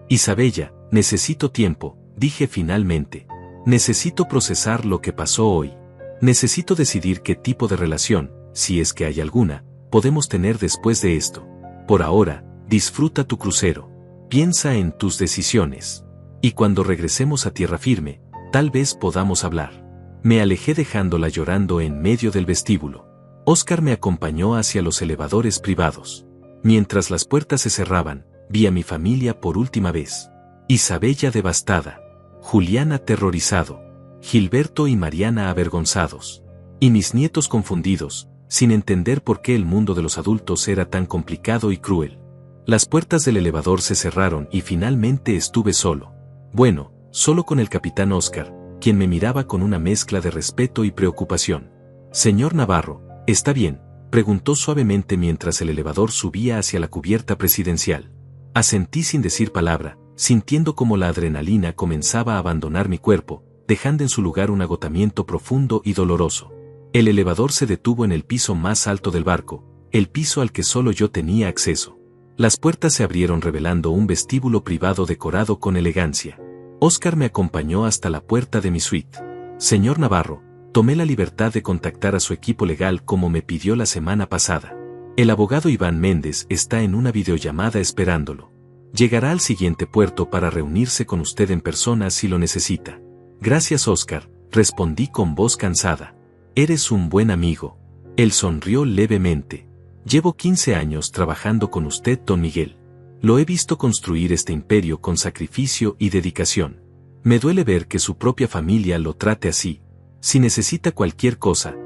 S1: Isabella, necesito tiempo, dije finalmente. Necesito procesar lo que pasó hoy. Necesito decidir qué tipo de relación, si es que hay alguna, podemos tener después de esto. Por ahora, disfruta tu crucero. Piensa en tus decisiones. Y cuando regresemos a tierra firme, tal vez podamos hablar. Me alejé dejándola llorando en medio del vestíbulo. Óscar me acompañó hacia los elevadores privados. Mientras las puertas se cerraban, vi a mi familia por última vez. Isabella devastada. Julián aterrorizado. Gilberto y Mariana avergonzados. Y mis nietos confundidos, sin entender por qué el mundo de los adultos era tan complicado y cruel. Las puertas del elevador se cerraron y finalmente estuve solo. Bueno, solo con el capitán Óscar, quien me miraba con una mezcla de respeto y preocupación. Señor Navarro, ¿está bien?, preguntó suavemente mientras el elevador subía hacia la cubierta presidencial. Asentí sin decir palabra, sintiendo como la adrenalina comenzaba a abandonar mi cuerpo, dejando en su lugar un agotamiento profundo y doloroso. El elevador se detuvo en el piso más alto del barco, el piso al que solo yo tenía acceso. Las puertas se abrieron revelando un vestíbulo privado decorado con elegancia. Óscar me acompañó hasta la puerta de mi suite. Señor Navarro, tomé la libertad de contactar a su equipo legal como me pidió la semana pasada. El abogado Iván Méndez está en una videollamada esperándolo. Llegará al siguiente puerto para reunirse con usted en persona si lo necesita. Gracias, Óscar, respondí con voz cansada. Eres un buen amigo. Él sonrió levemente. Llevo 15 años trabajando con usted, don Miguel. Lo he visto construir este imperio con sacrificio y dedicación. Me duele ver que su propia familia lo trate así. Si necesita cualquier cosa,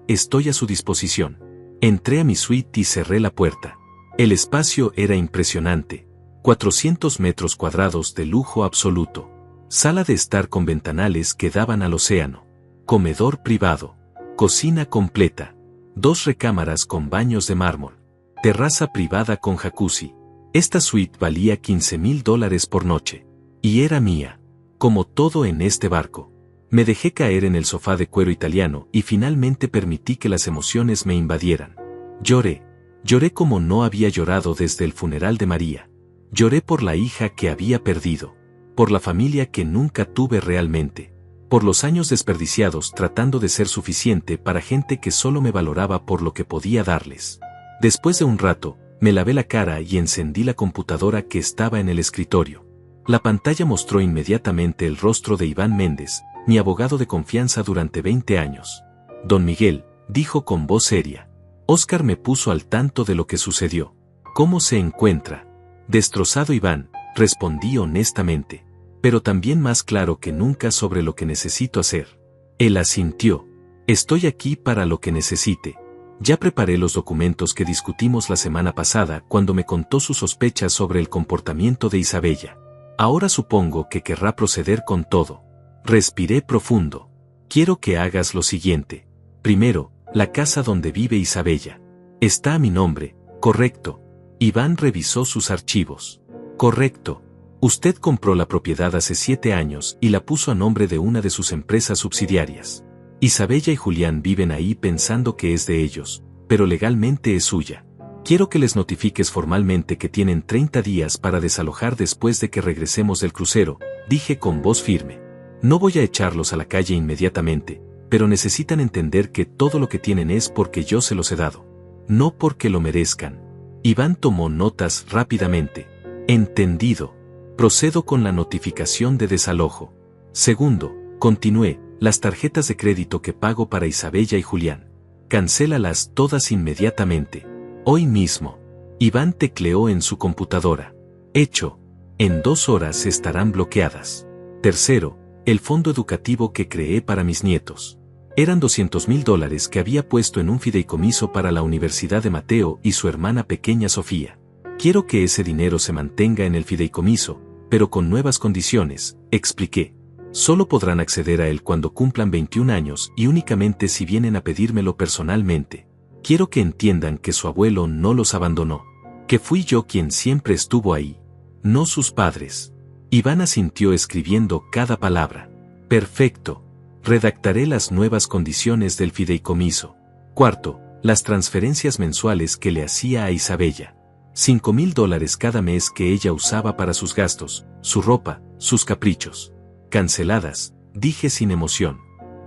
S1: estoy a su disposición. Entré a mi suite y cerré la puerta. El espacio era impresionante. 400 metros cuadrados de lujo absoluto. Sala de estar con ventanales que daban al océano. Comedor privado. Cocina completa. 2 recámaras con baños de mármol. Terraza privada con jacuzzi. Esta suite valía $15,000 por noche. Y era mía. Como todo en este barco. Me dejé caer en el sofá de cuero italiano y finalmente permití que las emociones me invadieran. Lloré. Lloré como no había llorado desde el funeral de María. Lloré por la hija que había perdido. Por la familia que nunca tuve realmente. Por los años desperdiciados tratando de ser suficiente para gente que solo me valoraba por lo que podía darles. Después de un rato, me lavé la cara y encendí la computadora que estaba en el escritorio. La pantalla mostró inmediatamente el rostro de Iván Méndez, mi abogado de confianza durante 20 años. Don Miguel, dijo con voz seria. Óscar me puso al tanto de lo que sucedió. ¿Cómo se encuentra? Destrozado Iván, respondí honestamente. Pero también más claro que nunca sobre lo que necesito hacer. Él asintió. Estoy aquí para lo que necesite. Ya preparé los documentos que discutimos la semana pasada cuando me contó sus sospechas sobre el comportamiento de Isabella. Ahora supongo que querrá proceder con todo. Respiré profundo. Quiero que hagas lo siguiente. Primero, la casa donde vive Isabella. Está a mi nombre, correcto. Iván revisó sus archivos. Correcto. Usted compró la propiedad hace 7 años y la puso a nombre de una de sus empresas subsidiarias. Isabella y Julián viven ahí pensando que es de ellos, pero legalmente es suya. Quiero que les notifiques formalmente que tienen 30 días para desalojar después de que regresemos del crucero, dije con voz firme. No voy a echarlos a la calle inmediatamente, pero necesitan entender que todo lo que tienen es porque yo se los he dado. No porque lo merezcan. Iván tomó notas rápidamente. Entendido. Procedo con la notificación de desalojo. Segundo, continué, las tarjetas de crédito que pago para Isabella y Julián. Cancélalas todas inmediatamente. Hoy mismo. Iván tecleó en su computadora. Hecho. En 2 horas estarán bloqueadas. Tercero, el fondo educativo que creé para mis nietos. Eran $200,000 que había puesto en un fideicomiso para la Universidad de Mateo y su hermana pequeña Sofía. Quiero que ese dinero se mantenga en el fideicomiso, pero con nuevas condiciones, expliqué. Solo podrán acceder a él cuando cumplan 21 años y únicamente si vienen a pedírmelo personalmente. Quiero que entiendan que su abuelo no los abandonó, que fui yo quien siempre estuvo ahí, no sus padres. Iván asintió escribiendo cada palabra. Perfecto. Redactaré las nuevas condiciones del fideicomiso. Cuarto, las transferencias mensuales que le hacía a Isabella. $5,000 cada mes que ella usaba para sus gastos, su ropa, sus caprichos. Canceladas, dije sin emoción.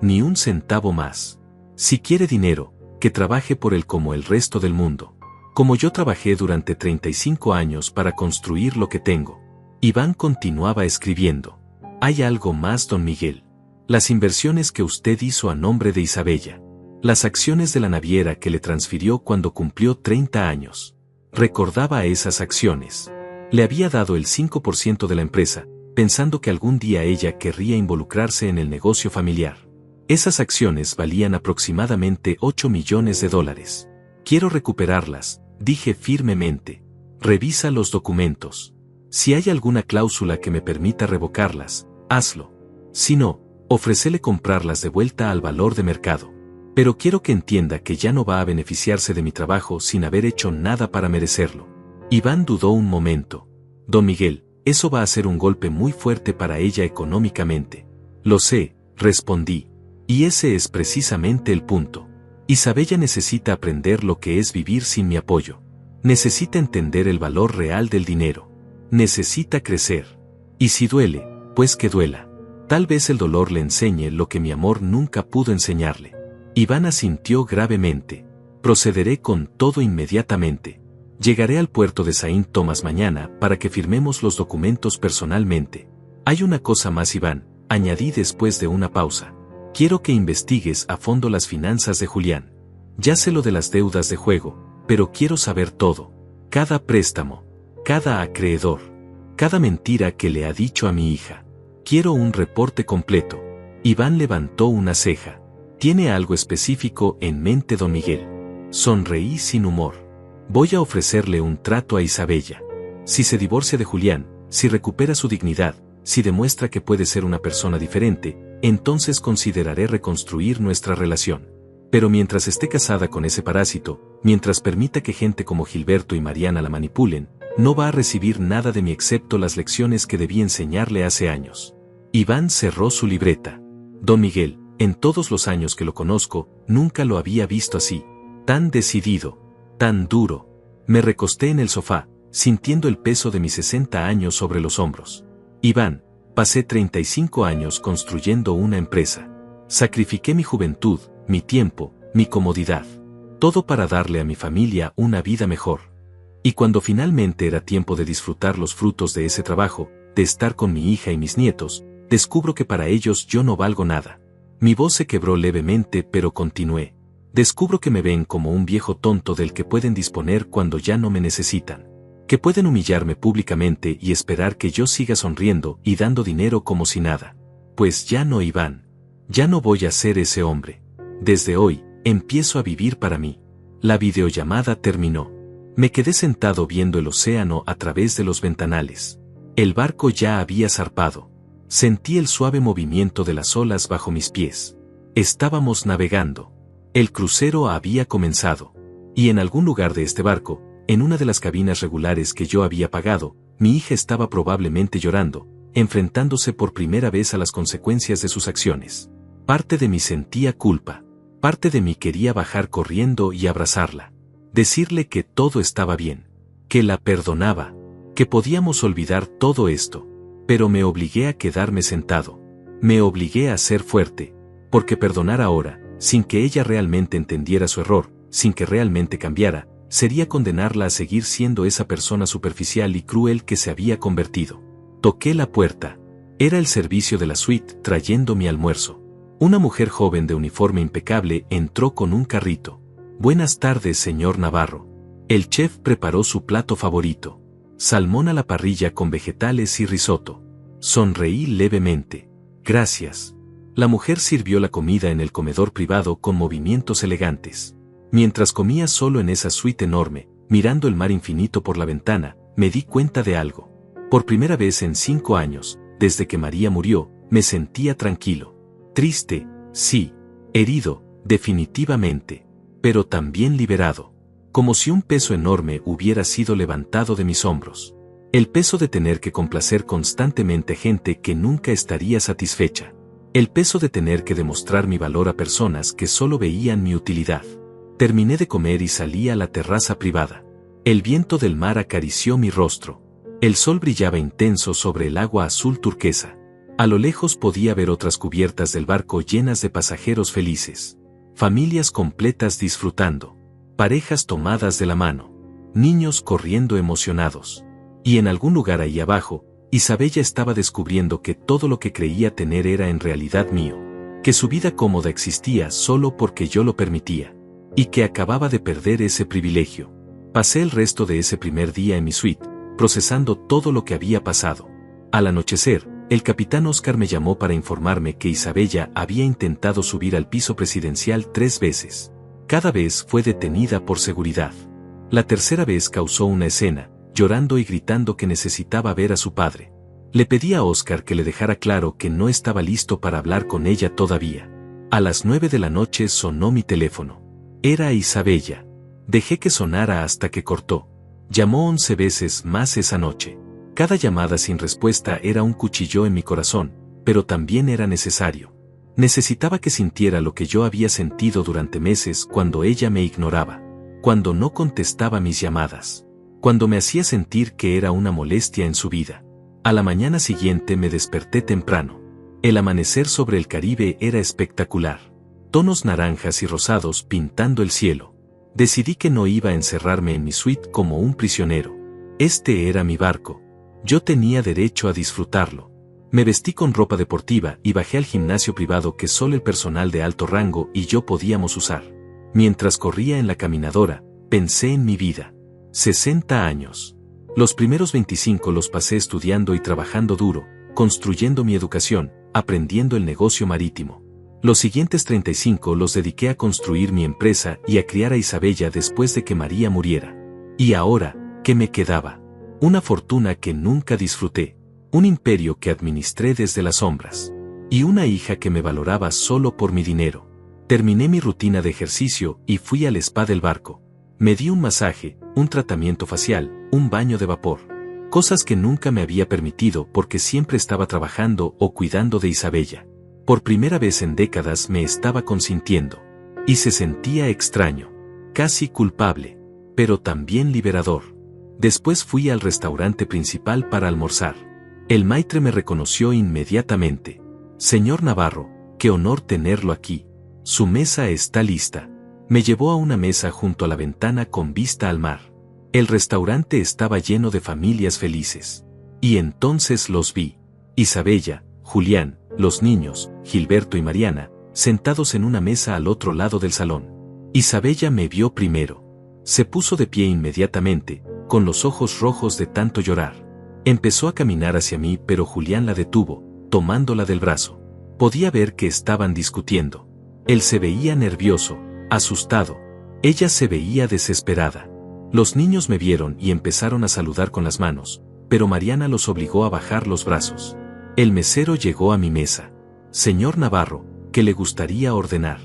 S1: Ni un centavo más. Si quiere dinero, que trabaje por él como el resto del mundo. Como yo trabajé durante 35 años para construir lo que tengo. Iván continuaba escribiendo. Hay algo más, don Miguel. Las inversiones que usted hizo a nombre de Isabella. Las acciones de la naviera que le transfirió cuando cumplió 30 años. Recordaba esas acciones. Le había dado el 5% de la empresa, pensando que algún día ella querría involucrarse en el negocio familiar. Esas acciones valían aproximadamente $8 millones. Quiero recuperarlas, dije firmemente. Revisa los documentos. Si hay alguna cláusula que me permita revocarlas, hazlo. Si no, ofrécele comprarlas de vuelta al valor de mercado. Pero quiero que entienda que ya no va a beneficiarse de mi trabajo sin haber hecho nada para merecerlo. Iván dudó un momento. Don Miguel, eso va a ser un golpe muy fuerte para ella económicamente. Lo sé, respondí. Y ese es precisamente el punto. Isabella necesita aprender lo que es vivir sin mi apoyo. Necesita entender el valor real del dinero. Necesita crecer. Y si duele, pues que duela. Tal vez el dolor le enseñe lo que mi amor nunca pudo enseñarle. Iván asintió gravemente. Procederé con todo inmediatamente. Llegaré al puerto de Saint Thomas mañana para que firmemos los documentos personalmente. Hay una cosa más, Iván, añadí después de una pausa. Quiero que investigues a fondo las finanzas de Julián. Ya sé lo de las deudas de juego, pero quiero saber todo. Cada préstamo, cada acreedor, cada mentira que le ha dicho a mi hija. Quiero un reporte completo. Iván levantó una ceja. ¿Tiene algo específico en mente, don Miguel? Sonreí sin humor. Voy a ofrecerle un trato a Isabella. Si se divorcia de Julián, si recupera su dignidad, si demuestra que puede ser una persona diferente, entonces consideraré reconstruir nuestra relación. Pero mientras esté casada con ese parásito, mientras permita que gente como Gilberto y Mariana la manipulen, no va a recibir nada de mí excepto las lecciones que debí enseñarle hace años. Iván cerró su libreta. Don Miguel, en todos los años que lo conozco, nunca lo había visto así. Tan decidido, tan duro. Me recosté en el sofá, sintiendo el peso de mis 60 años sobre los hombros. Iván, pasé 35 años construyendo una empresa. Sacrifiqué mi juventud, mi tiempo, mi comodidad. Todo para darle a mi familia una vida mejor. Y cuando finalmente era tiempo de disfrutar los frutos de ese trabajo, de estar con mi hija y mis nietos, descubro que para ellos yo no valgo nada. Mi voz se quebró levemente, pero continué. Descubro que me ven como un viejo tonto del que pueden disponer cuando ya no me necesitan. Que pueden humillarme públicamente y esperar que yo siga sonriendo y dando dinero como si nada. Pues ya no, Iván. Ya no voy a ser ese hombre. Desde hoy, empiezo a vivir para mí. La videollamada terminó. Me quedé sentado viendo el océano a través de los ventanales. El barco ya había zarpado. Sentí el suave movimiento de las olas bajo mis pies. Estábamos navegando. El crucero había comenzado. Y en algún lugar de este barco, en una de las cabinas regulares que yo había pagado, mi hija estaba probablemente llorando, enfrentándose por primera vez a las consecuencias de sus acciones. Parte de mí sentía culpa. Parte de mí quería bajar corriendo y abrazarla. Decirle que todo estaba bien. Que la perdonaba. Que podíamos olvidar todo esto. Pero me obligué a quedarme sentado. Me obligué a ser fuerte. Porque perdonar ahora, sin que ella realmente entendiera su error, sin que realmente cambiara, sería condenarla a seguir siendo esa persona superficial y cruel que se había convertido. Toqué la puerta. Era el servicio de la suite trayendo mi almuerzo. Una mujer joven de uniforme impecable entró con un carrito. Buenas tardes, señor Navarro. El chef preparó su plato favorito. Salmón a la parrilla con vegetales y risotto. Sonreí levemente. Gracias. La mujer sirvió la comida en el comedor privado con movimientos elegantes. Mientras comía solo en esa suite enorme, mirando el mar infinito por la ventana, me di cuenta de algo. Por primera vez en 5 años, desde que María murió, me sentía tranquilo. Triste, sí. Herido, definitivamente. Pero también liberado. Como si un peso enorme hubiera sido levantado de mis hombros. El peso de tener que complacer constantemente gente que nunca estaría satisfecha. El peso de tener que demostrar mi valor a personas que solo veían mi utilidad. Terminé de comer y salí a la terraza privada. El viento del mar acarició mi rostro. El sol brillaba intenso sobre el agua azul turquesa. A lo lejos podía ver otras cubiertas del barco llenas de pasajeros felices. Familias completas disfrutando. Parejas tomadas de la mano. Niños corriendo emocionados. Y en algún lugar ahí abajo, Isabella estaba descubriendo que todo lo que creía tener era en realidad mío. Que su vida cómoda existía solo porque yo lo permitía. Y que acababa de perder ese privilegio. Pasé el resto de ese primer día en mi suite, procesando todo lo que había pasado. Al anochecer, el capitán Oscar me llamó para informarme que Isabella había intentado subir al piso presidencial 3 veces. Cada vez fue detenida por seguridad. La tercera vez causó una escena, llorando y gritando que necesitaba ver a su padre. Le pedí a Oscar que le dejara claro que no estaba listo para hablar con ella todavía. A las 9 de la noche sonó mi teléfono. Era Isabella. Dejé que sonara hasta que cortó. Llamó 11 veces más esa noche. Cada llamada sin respuesta era un cuchillo en mi corazón, pero también era necesario. Necesitaba que sintiera lo que yo había sentido durante meses cuando ella me ignoraba, cuando no contestaba mis llamadas, cuando me hacía sentir que era una molestia en su vida. A la mañana siguiente me desperté temprano. El amanecer sobre el Caribe era espectacular. Tonos naranjas y rosados pintando el cielo. Decidí que no iba a encerrarme en mi suite como un prisionero. Este era mi barco. Yo tenía derecho a disfrutarlo. Me vestí con ropa deportiva y bajé al gimnasio privado que solo el personal de alto rango y yo podíamos usar. Mientras corría en la caminadora, pensé en mi vida. 60 años. Los primeros 25 los pasé estudiando y trabajando duro, construyendo mi educación, aprendiendo el negocio marítimo. Los siguientes 35 los dediqué a construir mi empresa y a criar a Isabella después de que María muriera. Y ahora, ¿qué me quedaba? Una fortuna que nunca disfruté, un imperio que administré desde las sombras, y una hija que me valoraba solo por mi dinero. Terminé mi rutina de ejercicio y fui al spa del barco. Me di un masaje, un tratamiento facial, un baño de vapor. Cosas que nunca me había permitido porque siempre estaba trabajando o cuidando de Isabella. Por primera vez en décadas me estaba consintiendo. Y se sentía extraño, casi culpable, pero también liberador. Después fui al restaurante principal para almorzar. El maitre me reconoció inmediatamente. Señor Navarro, qué honor tenerlo aquí. Su mesa está lista. Me llevó a una mesa junto a la ventana con vista al mar. El restaurante estaba lleno de familias felices. Y entonces los vi. Isabella, Julián, los niños, Gilberto y Mariana, sentados en una mesa al otro lado del salón. Isabella me vio primero. Se puso de pie inmediatamente, con los ojos rojos de tanto llorar. Empezó a caminar hacia mí, pero Julián la detuvo, tomándola del brazo. Podía ver que estaban discutiendo. Él se veía nervioso, asustado. Ella se veía desesperada. Los niños me vieron y empezaron a saludar con las manos, pero Mariana los obligó a bajar los brazos. El mesero llegó a mi mesa. Señor Navarro, ¿qué le gustaría ordenar?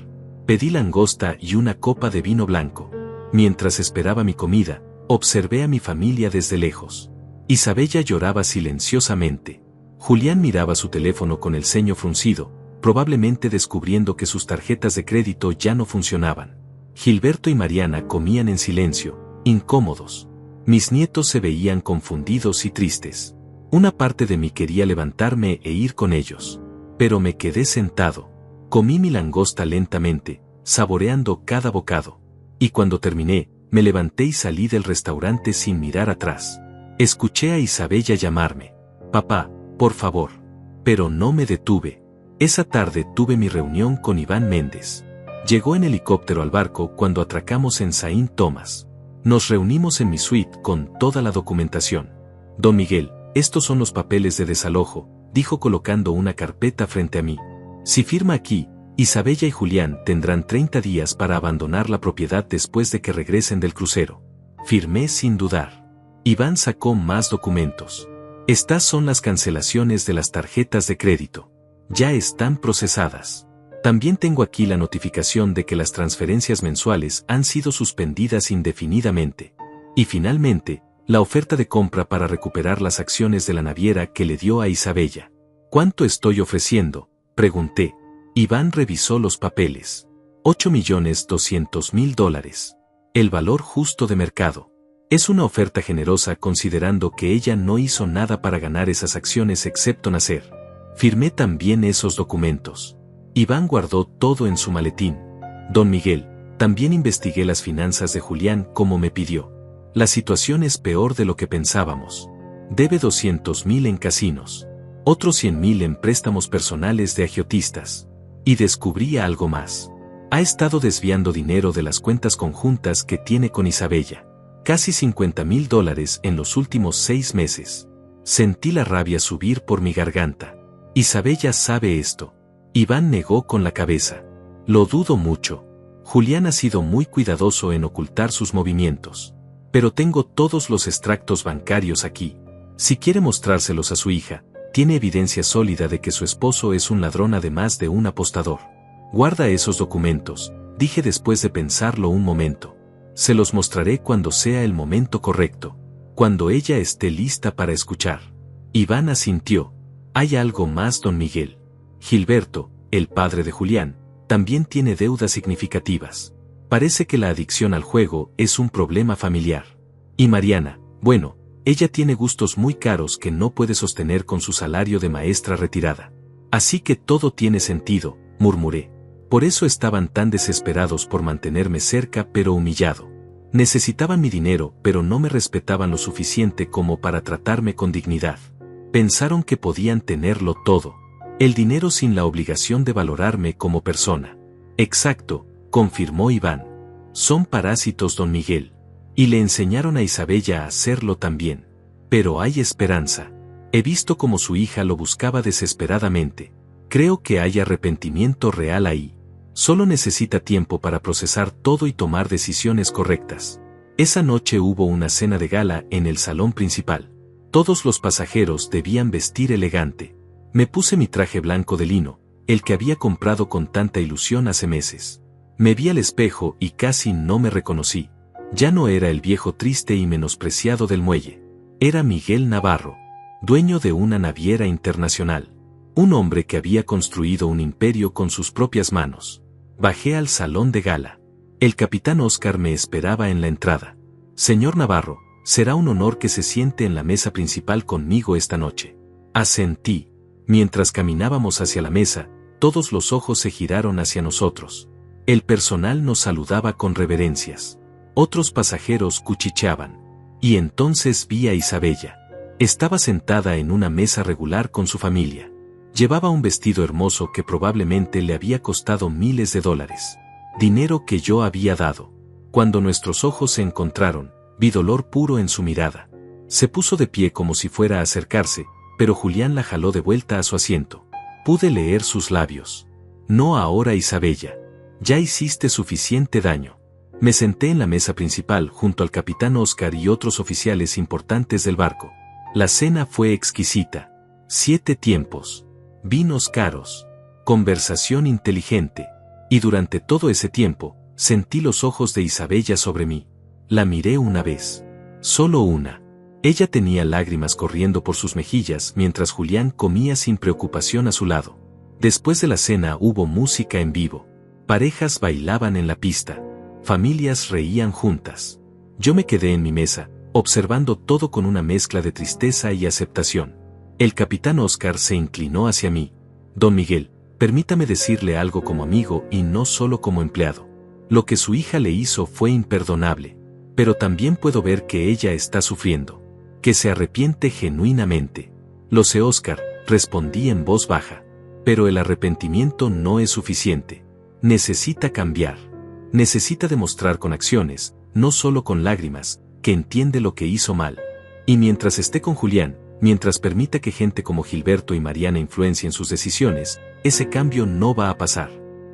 S1: Pedí langosta y una copa de vino blanco. Mientras esperaba mi comida, observé a mi familia desde lejos. Isabella lloraba silenciosamente. Julián miraba su teléfono con el ceño fruncido, probablemente descubriendo que sus tarjetas de crédito ya no funcionaban. Gilberto y Mariana comían en silencio, incómodos. Mis nietos se veían confundidos y tristes. Una parte de mí quería levantarme e ir con ellos. Pero me quedé sentado. Comí mi langosta lentamente, saboreando cada bocado. Y cuando terminé, me levanté y salí del restaurante sin mirar atrás. Escuché a Isabella llamarme. Papá, por favor. Pero no me detuve. Esa tarde tuve mi reunión con Iván Méndez. Llegó en helicóptero al barco cuando atracamos en Saint Thomas. Nos reunimos en mi suite con toda la documentación. Don Miguel, estos son los papeles de desalojo, dijo colocando una carpeta frente a mí. Si firma aquí, Isabella y Julián tendrán 30 días para abandonar la propiedad después de que regresen del crucero. Firmé sin dudar. Iván sacó más documentos. Estas son las cancelaciones de las tarjetas de crédito. Ya están procesadas. También tengo aquí la notificación de que las transferencias mensuales han sido suspendidas indefinidamente. Y finalmente, la oferta de compra para recuperar las acciones de la naviera que le dio a Isabella. ¿Cuánto estoy ofreciendo?, pregunté. Iván revisó los papeles. $8.200.000. El valor justo de mercado. Es una oferta generosa considerando que ella no hizo nada para ganar esas acciones excepto nacer. Firmé también esos documentos. Iván guardó todo en su maletín. Don Miguel, también investigué las finanzas de Julián como me pidió. La situación es peor de lo que pensábamos. Debe 200.000 en casinos. Otros 100.000 en préstamos personales de agiotistas. Y descubrí algo más. Ha estado desviando dinero de las cuentas conjuntas que tiene con Isabella. Casi $50.000 en los últimos 6 meses. Sentí la rabia subir por mi garganta. Isabella sabe esto. Iván negó con la cabeza. Lo dudo mucho. Julián ha sido muy cuidadoso en ocultar sus movimientos. Pero tengo todos los extractos bancarios aquí. Si quiere mostrárselos a su hija, tiene evidencia sólida de que su esposo es un ladrón además de un apostador. Guarda esos documentos, dije después de pensarlo un momento. Se los mostraré cuando sea el momento correcto, cuando ella esté lista para escuchar. Iván asintió. Hay algo más, don Miguel. Gilberto, el padre de Julián, también tiene deudas significativas. Parece que la adicción al juego es un problema familiar. Y Mariana, bueno, ella tiene gustos muy caros que no puede sostener con su salario de maestra retirada. Así que todo tiene sentido, murmuré. Por eso estaban tan desesperados por mantenerme cerca pero humillado. Necesitaban mi dinero pero no me respetaban lo suficiente como para tratarme con dignidad. Pensaron que podían tenerlo todo. El dinero sin la obligación de valorarme como persona. Exacto, confirmó Iván. Son parásitos, don Miguel. Y le enseñaron a Isabella a hacerlo también. Pero hay esperanza. He visto cómo su hija lo buscaba desesperadamente. Creo que hay arrepentimiento real ahí. Solo necesita tiempo para procesar todo y tomar decisiones correctas. Esa noche hubo una cena de gala en el salón principal. Todos los pasajeros debían vestir elegante. Me puse mi traje blanco de lino, el que había comprado con tanta ilusión hace meses. Me vi al espejo y casi no me reconocí. Ya no era el viejo triste y menospreciado del muelle. Era Miguel Navarro, dueño de una naviera internacional. Un hombre que había construido un imperio con sus propias manos. Bajé al salón de gala. El capitán Oscar me esperaba en la entrada. Señor Navarro, será un honor que se siente en la mesa principal conmigo esta noche. Asentí. Mientras caminábamos hacia la mesa, todos los ojos se giraron hacia nosotros. El personal nos saludaba con reverencias. Otros pasajeros cuchicheaban. Y entonces vi a Isabella. Estaba sentada en una mesa regular con su familia. Llevaba un vestido hermoso que probablemente le había costado miles de dólares. Dinero que yo había dado. Cuando nuestros ojos se encontraron, vi dolor puro en su mirada. Se puso de pie como si fuera a acercarse, pero Julián la jaló de vuelta a su asiento. Pude leer sus labios. No ahora, Isabella. Ya hiciste suficiente daño. Me senté en la mesa principal junto al capitán Oscar y otros oficiales importantes del barco. La cena fue exquisita. 7 tiempos. Vinos caros. Conversación inteligente. Y durante todo ese tiempo, sentí los ojos de Isabella sobre mí. La miré una vez. Solo una. Ella tenía lágrimas corriendo por sus mejillas mientras Julián comía sin preocupación a su lado. Después de la cena hubo música en vivo. Parejas bailaban en la pista. Familias reían juntas. Yo me quedé en mi mesa, observando todo con una mezcla de tristeza y aceptación. El capitán Oscar se inclinó hacia mí. Don Miguel, permítame decirle algo como amigo y no solo como empleado. Lo que su hija le hizo fue imperdonable. Pero también puedo ver que ella está sufriendo. Que se arrepiente genuinamente. Lo sé, Oscar, respondí en voz baja. Pero el arrepentimiento no es suficiente. Necesita cambiar. Necesita demostrar con acciones, no solo con lágrimas, que entiende lo que hizo mal. Y mientras esté con Julián, mientras permita que gente como Gilberto y Mariana influencien sus decisiones, ese cambio no va a pasar.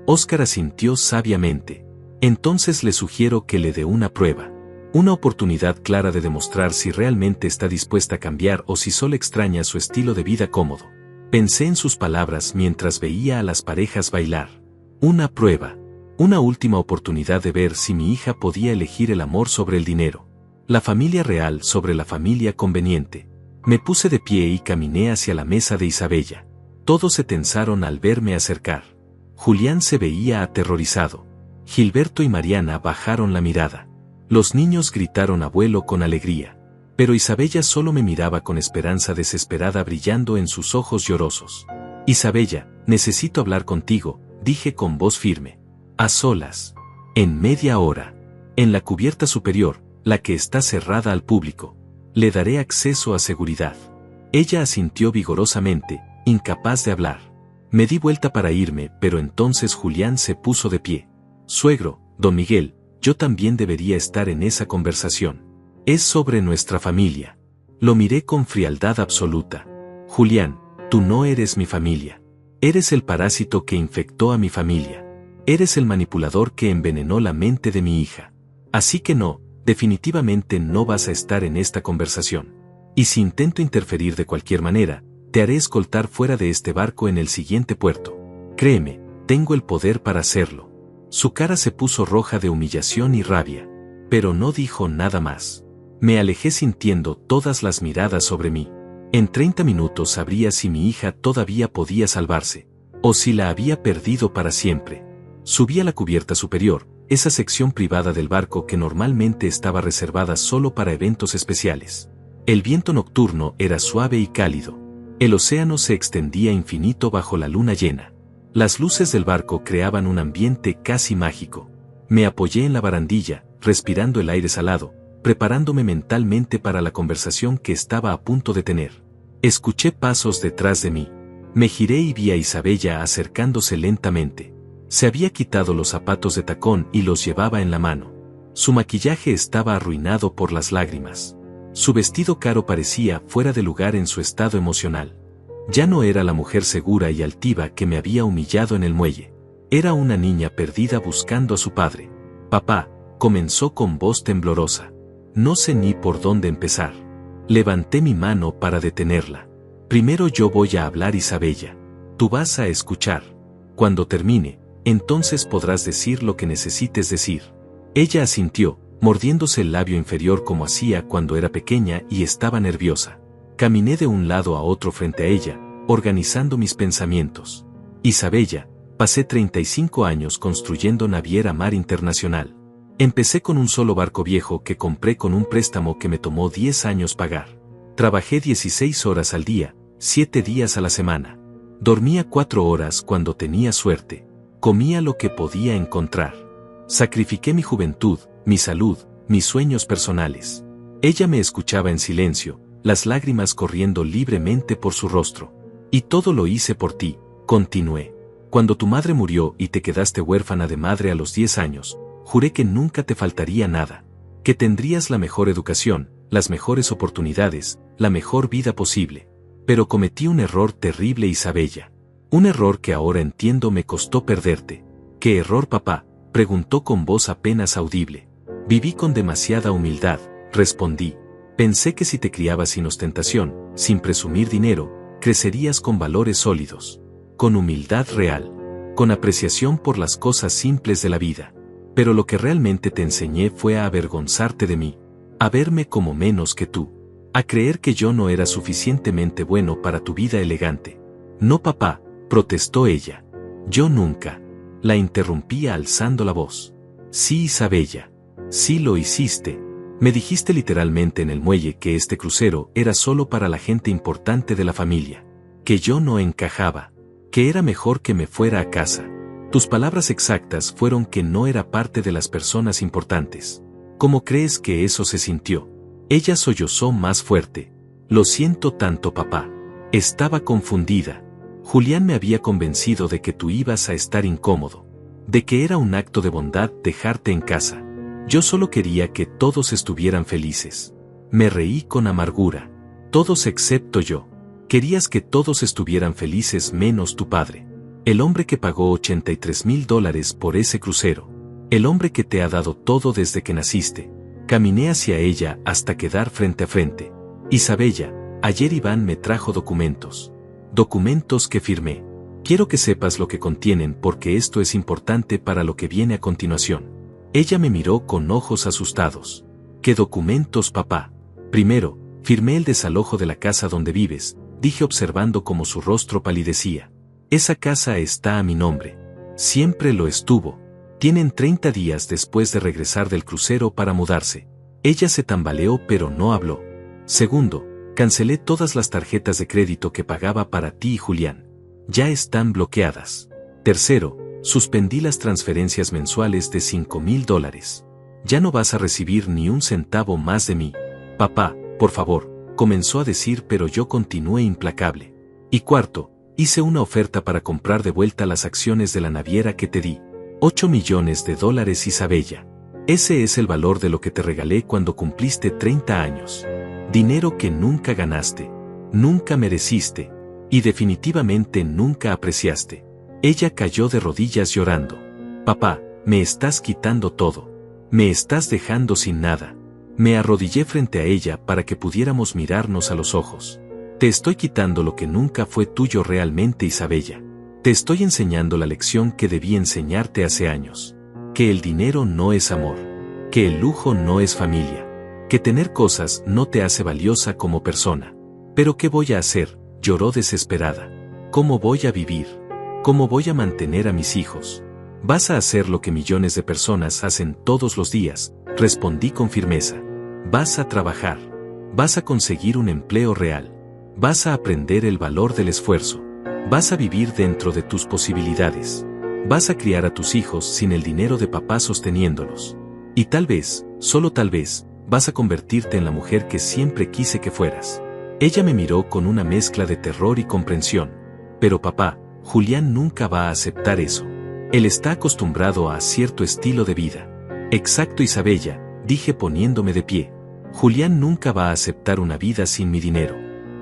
S1: Oscar asintió sabiamente. Entonces le sugiero que le dé una prueba. Una oportunidad clara de demostrar si realmente está dispuesta a cambiar o si solo extraña su estilo de vida cómodo. Pensé en sus palabras mientras veía a las parejas bailar. Una prueba. Una última oportunidad de ver si mi hija podía elegir el amor sobre el dinero. La familia real sobre la familia conveniente. Me puse de pie y caminé hacia la mesa de Isabella. Todos se tensaron al verme acercar. Julián se veía aterrorizado. Gilberto y Mariana bajaron la mirada. Los niños gritaron abuelo con alegría. Pero Isabella solo me miraba con esperanza desesperada brillando en sus ojos llorosos. Isabella, necesito hablar contigo, dije con voz firme. A solas. En media hora. En la cubierta superior, la que está cerrada al público. Le daré acceso a seguridad. Ella asintió vigorosamente, incapaz de hablar. Me di vuelta para irme, pero entonces Julián se puso de pie. Suegro, don Miguel, yo también debería estar en esa conversación. Es sobre nuestra familia. Lo miré con frialdad absoluta. Julián, tú no eres mi familia. Eres el parásito que infectó a mi familia. Eres el manipulador que envenenó la mente de mi hija. Así que no, definitivamente no vas a estar en esta conversación. Y si intento interferir de cualquier manera, te haré escoltar fuera de este barco en el siguiente puerto. Créeme, tengo el poder para hacerlo. Su cara se puso roja de humillación y rabia. Pero no dijo nada más. Me alejé sintiendo todas las miradas sobre mí. En 30 minutos sabría si mi hija todavía podía salvarse, o si la había perdido para siempre. Subí a la cubierta superior, esa sección privada del barco que normalmente estaba reservada solo para eventos especiales. El viento nocturno era suave y cálido. El océano se extendía infinito bajo la luna llena. Las luces del barco creaban un ambiente casi mágico. Me apoyé en la barandilla, respirando el aire salado, preparándome mentalmente para la conversación que estaba a punto de tener. Escuché pasos detrás de mí. Me giré y vi a Isabella acercándose lentamente. Se había quitado los zapatos de tacón y los llevaba en la mano. Su maquillaje estaba arruinado por las lágrimas. Su vestido caro parecía fuera de lugar en su estado emocional. Ya no era la mujer segura y altiva que me había humillado en el muelle. Era una niña perdida buscando a su padre. Papá, comenzó con voz temblorosa. No sé ni por dónde empezar. Levanté mi mano para detenerla. Primero yo voy a hablar, Isabella. Tú vas a escuchar. Cuando termine, entonces podrás decir lo que necesites decir. Ella asintió, mordiéndose el labio inferior como hacía cuando era pequeña y estaba nerviosa. Caminé de un lado a otro frente a ella, organizando mis pensamientos. Isabella, pasé 35 años construyendo Naviera Mar Internacional. Empecé con un solo barco viejo que compré con un préstamo que me tomó 10 años pagar. Trabajé 16 horas al día, 7 días a la semana. Dormía 4 horas cuando tenía suerte. Comía lo que podía encontrar. Sacrifiqué mi juventud, mi salud, mis sueños personales. Ella me escuchaba en silencio, las lágrimas corriendo libremente por su rostro. Y todo lo hice por ti, continué. Cuando tu madre murió y te quedaste huérfana de madre a los 10 años, juré que nunca te faltaría nada, que tendrías la mejor educación, las mejores oportunidades, la mejor vida posible. Pero cometí un error terrible, Isabella. Un error que ahora entiendo me costó perderte. ¿Qué error, papá?, preguntó con voz apenas audible. Viví con demasiada humildad, respondí. Pensé que si te criabas sin ostentación, sin presumir dinero, crecerías con valores sólidos, con humildad real, con apreciación por las cosas simples de la vida. Pero lo que realmente te enseñé fue a avergonzarte de mí, a verme como menos que tú, a creer que yo no era suficientemente bueno para tu vida elegante. No, papá, protestó ella. Yo nunca. La interrumpía alzando la voz. Sí, Isabella. Sí lo hiciste. Me dijiste literalmente en el muelle que este crucero era solo para la gente importante de la familia, que yo no encajaba, que era mejor que me fuera a casa. Tus palabras exactas fueron que no era parte de las personas importantes. ¿Cómo crees que eso se sintió? Ella sollozó más fuerte. Lo siento tanto, papá. Estaba confundida. Julián me había convencido de que tú ibas a estar incómodo, de que era un acto de bondad dejarte en casa. Yo solo quería que todos estuvieran felices. Me reí con amargura. Todos excepto yo. Querías que todos estuvieran felices menos tu padre. El hombre que pagó $83,000 por ese crucero. El hombre que te ha dado todo desde que naciste. Caminé hacia ella hasta quedar frente a frente. Isabella, ayer Iván me trajo documentos. Documentos que firmé. Quiero que sepas lo que contienen porque esto es importante para lo que viene a continuación. Ella me miró con ojos asustados. ¿Qué documentos, papá? Primero, firmé el desalojo de la casa donde vives, dije observando cómo su rostro palidecía. Esa casa está a mi nombre. Siempre lo estuvo. Tienen 30 días después de regresar del crucero para mudarse. Ella se tambaleó pero no habló. Segundo, cancelé todas las tarjetas de crédito que pagaba para ti y Julián. Ya están bloqueadas. Tercero, suspendí las transferencias mensuales de $5,000. Ya no vas a recibir ni un centavo más de mí. Papá, por favor, comenzó a decir, pero yo continué implacable. Y cuarto, hice una oferta para comprar de vuelta las acciones de la naviera que te di. $8 millones, Isabella. Ese es el valor de lo que te regalé cuando cumpliste 30 años. Dinero que nunca ganaste, nunca mereciste, y definitivamente nunca apreciaste. Ella cayó de rodillas llorando. Papá, me estás quitando todo. Me estás dejando sin nada. Me arrodillé frente a ella para que pudiéramos mirarnos a los ojos. Te estoy quitando lo que nunca fue tuyo realmente, Isabella. Te estoy enseñando la lección que debí enseñarte hace años. Que el dinero no es amor. Que el lujo no es familia. Que tener cosas no te hace valiosa como persona. ¿Pero qué voy a hacer?, lloró desesperada. ¿Cómo voy a vivir? ¿Cómo voy a mantener a mis hijos? Vas a hacer lo que millones de personas hacen todos los días, respondí con firmeza. Vas a trabajar. Vas a conseguir un empleo real. Vas a aprender el valor del esfuerzo. Vas a vivir dentro de tus posibilidades. Vas a criar a tus hijos sin el dinero de papá sosteniéndolos. Y tal vez, solo tal vez, vas a convertirte en la mujer que siempre quise que fueras. Ella me miró con una mezcla de terror y comprensión. Pero papá, Julián nunca va a aceptar eso. Él está acostumbrado a cierto estilo de vida. Exacto, Isabella, dije poniéndome de pie. Julián nunca va a aceptar una vida sin mi dinero.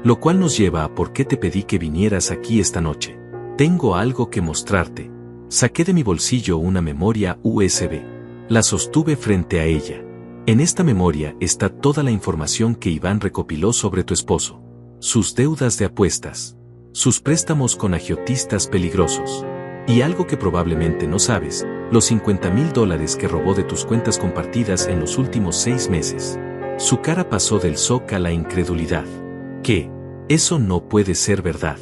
S1: Lo cual nos lleva a por qué te pedí que vinieras aquí esta noche. Tengo algo que mostrarte. Saqué de mi bolsillo una memoria USB. La sostuve frente a ella. En esta memoria está toda la información que Iván recopiló sobre tu esposo. Sus deudas de apuestas. Sus préstamos con agiotistas peligrosos. Y algo que probablemente no sabes, los $50,000 que robó de tus cuentas compartidas en los últimos 6 meses. Su cara pasó del shock a la incredulidad. ¿Qué? Eso no puede ser verdad.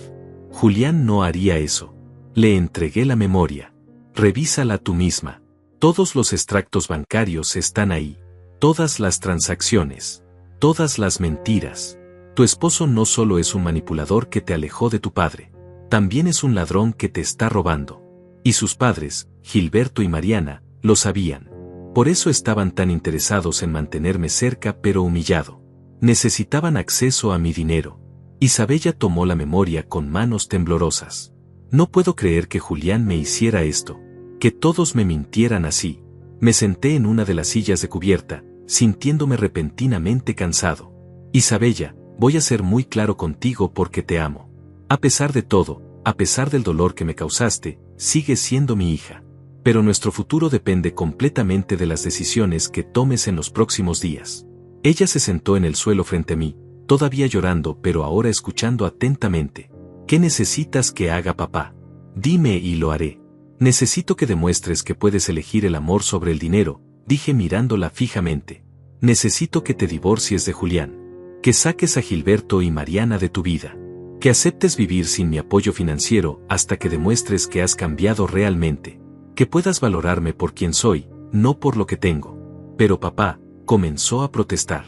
S1: Julián no haría eso. Le entregué la memoria. Revísala tú misma. Todos los extractos bancarios están ahí. Todas las transacciones. Todas las mentiras. Tu esposo no solo es un manipulador que te alejó de tu padre. También es un ladrón que te está robando. Y sus padres, Gilberto y Mariana, lo sabían. Por eso estaban tan interesados en mantenerme cerca pero humillado. Necesitaban acceso a mi dinero. Isabella tomó la memoria con manos temblorosas. No puedo creer que Julián me hiciera esto. Que todos me mintieran así. Me senté en una de las sillas de cubierta, sintiéndome repentinamente cansado. Isabella, voy a ser muy claro contigo porque te amo. A pesar de todo, a pesar del dolor que me causaste, sigues siendo mi hija. Pero nuestro futuro depende completamente de las decisiones que tomes en los próximos días. Ella se sentó en el suelo frente a mí, todavía llorando pero ahora escuchando atentamente. ¿Qué necesitas que haga, papá? Dime y lo haré. Necesito que demuestres que puedes elegir el amor sobre el dinero, dije mirándola fijamente. Necesito que te divorcies de Julián. Que saques a Gilberto y Mariana de tu vida. Que aceptes vivir sin mi apoyo financiero hasta que demuestres que has cambiado realmente. Que puedas valorarme por quien soy, no por lo que tengo. Pero papá, comenzó a protestar.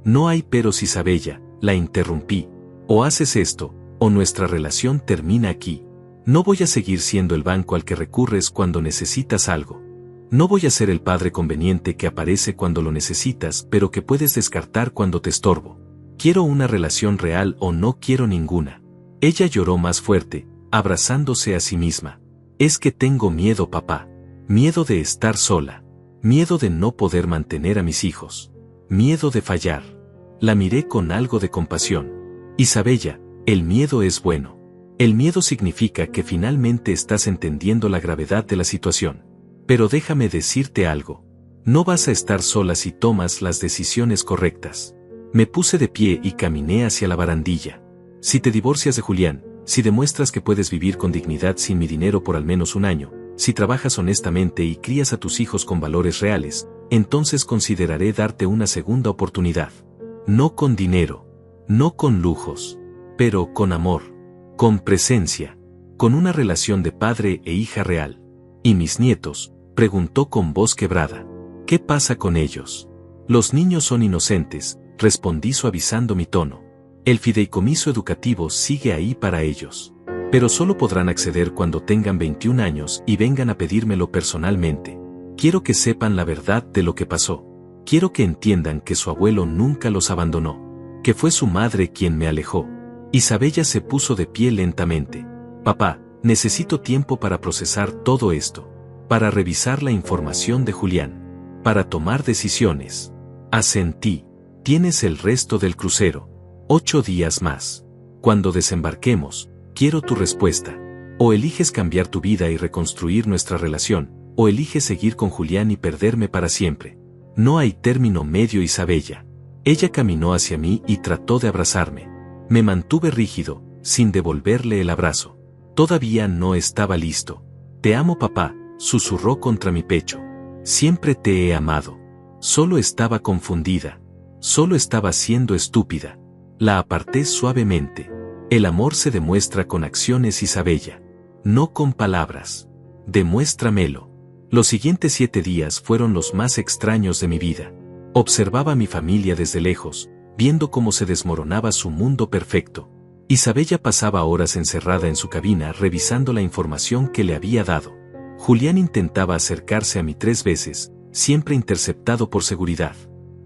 S1: No hay peros, Isabella, la interrumpí. O haces esto, o nuestra relación termina aquí. No voy a seguir siendo el banco al que recurres cuando necesitas algo. No voy a ser el padre conveniente que aparece cuando lo necesitas pero que puedes descartar cuando te estorbo. Quiero una relación real o no quiero ninguna. Ella lloró más fuerte, abrazándose a sí misma. Es que tengo miedo, papá. Miedo de estar sola. Miedo de no poder mantener a mis hijos. Miedo de fallar. La miré con algo de compasión. Isabella, el miedo es bueno. El miedo significa que finalmente estás entendiendo la gravedad de la situación. Pero déjame decirte algo. No vas a estar sola si tomas las decisiones correctas. Me puse de pie y caminé hacia la barandilla. Si te divorcias de Julián, si demuestras que puedes vivir con dignidad sin mi dinero por al menos un año, si trabajas honestamente y crías a tus hijos con valores reales, entonces consideraré darte una segunda oportunidad. No con dinero, no con lujos, pero con amor, con presencia, con una relación de padre e hija real. ¿Y mis nietos?, preguntó con voz quebrada. ¿Qué pasa con ellos? Los niños son inocentes, respondí suavizando mi tono. El fideicomiso educativo sigue ahí para ellos. Pero solo podrán acceder cuando tengan 21 años y vengan a pedírmelo personalmente. Quiero que sepan la verdad de lo que pasó. Quiero que entiendan que su abuelo nunca los abandonó. Que fue su madre quien me alejó. Isabella se puso de pie lentamente. Papá, necesito tiempo para procesar todo esto. Para revisar la información de Julián. Para tomar decisiones. Asentí. Tienes el resto del crucero. 8 días más. Cuando desembarquemos, quiero tu respuesta. O eliges cambiar tu vida y reconstruir nuestra relación, o eliges seguir con Julián y perderme para siempre. No hay término medio, Isabella. Ella caminó hacia mí y trató de abrazarme. Me mantuve rígido, sin devolverle el abrazo. Todavía no estaba listo. Te amo, papá, susurró contra mi pecho. Siempre te he amado. Solo estaba confundida. Solo estaba siendo estúpida. La aparté suavemente. El amor se demuestra con acciones, Isabella. No con palabras. Demuéstramelo. Los siguientes 7 días fueron los más extraños de mi vida. Observaba a mi familia desde lejos, viendo cómo se desmoronaba su mundo perfecto. Isabella pasaba horas encerrada en su cabina revisando la información que le había dado. Julián intentaba acercarse a mí 3 veces, siempre interceptado por seguridad.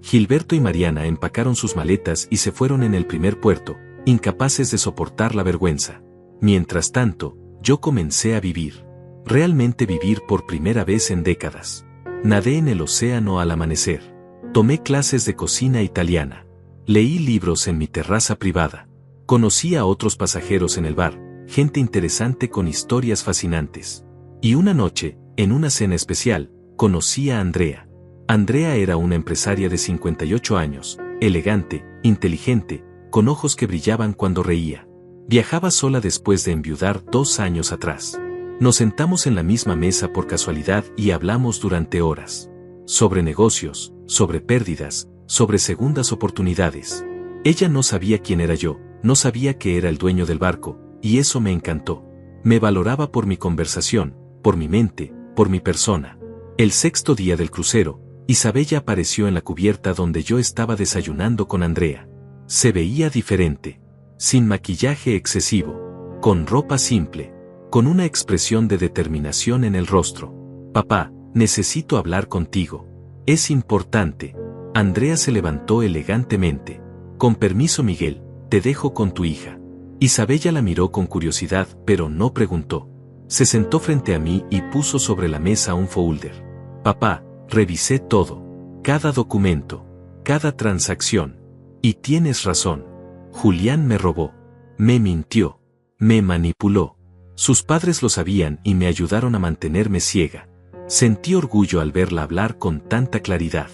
S1: Gilberto y Mariana empacaron sus maletas y se fueron en el primer puerto, incapaces de soportar la vergüenza. Mientras tanto, yo comencé a vivir. Realmente vivir por primera vez en décadas. Nadé en el océano al amanecer. Tomé clases de cocina italiana. Leí libros en mi terraza privada. Conocí a otros pasajeros en el bar, gente interesante con historias fascinantes. Y una noche, en una cena especial, conocí a Andrea. Andrea era una empresaria de 58 años, elegante, inteligente, con ojos que brillaban cuando reía. Viajaba sola después de enviudar 2 años atrás. Nos sentamos en la misma mesa por casualidad y hablamos durante horas. Sobre negocios, sobre pérdidas, sobre segundas oportunidades. Ella no sabía quién era yo, no sabía que era el dueño del barco, y eso me encantó. Me valoraba por mi conversación, por mi mente, por mi persona. El 6º día del crucero, Isabella apareció en la cubierta donde yo estaba desayunando con Andrea. Se veía diferente, sin maquillaje excesivo, con ropa simple, con una expresión de determinación en el rostro. Papá, necesito hablar contigo. Es importante. Andrea se levantó elegantemente. Con permiso, Miguel, te dejo con tu hija. Isabella la miró con curiosidad, pero no preguntó. Se sentó frente a mí y puso sobre la mesa un folder. Papá, revisé todo. Cada documento. Cada transacción. Y tienes razón. Julián me robó. Me mintió. Me manipuló. Sus padres lo sabían y me ayudaron a mantenerme ciega. Sentí orgullo al verla hablar con tanta claridad.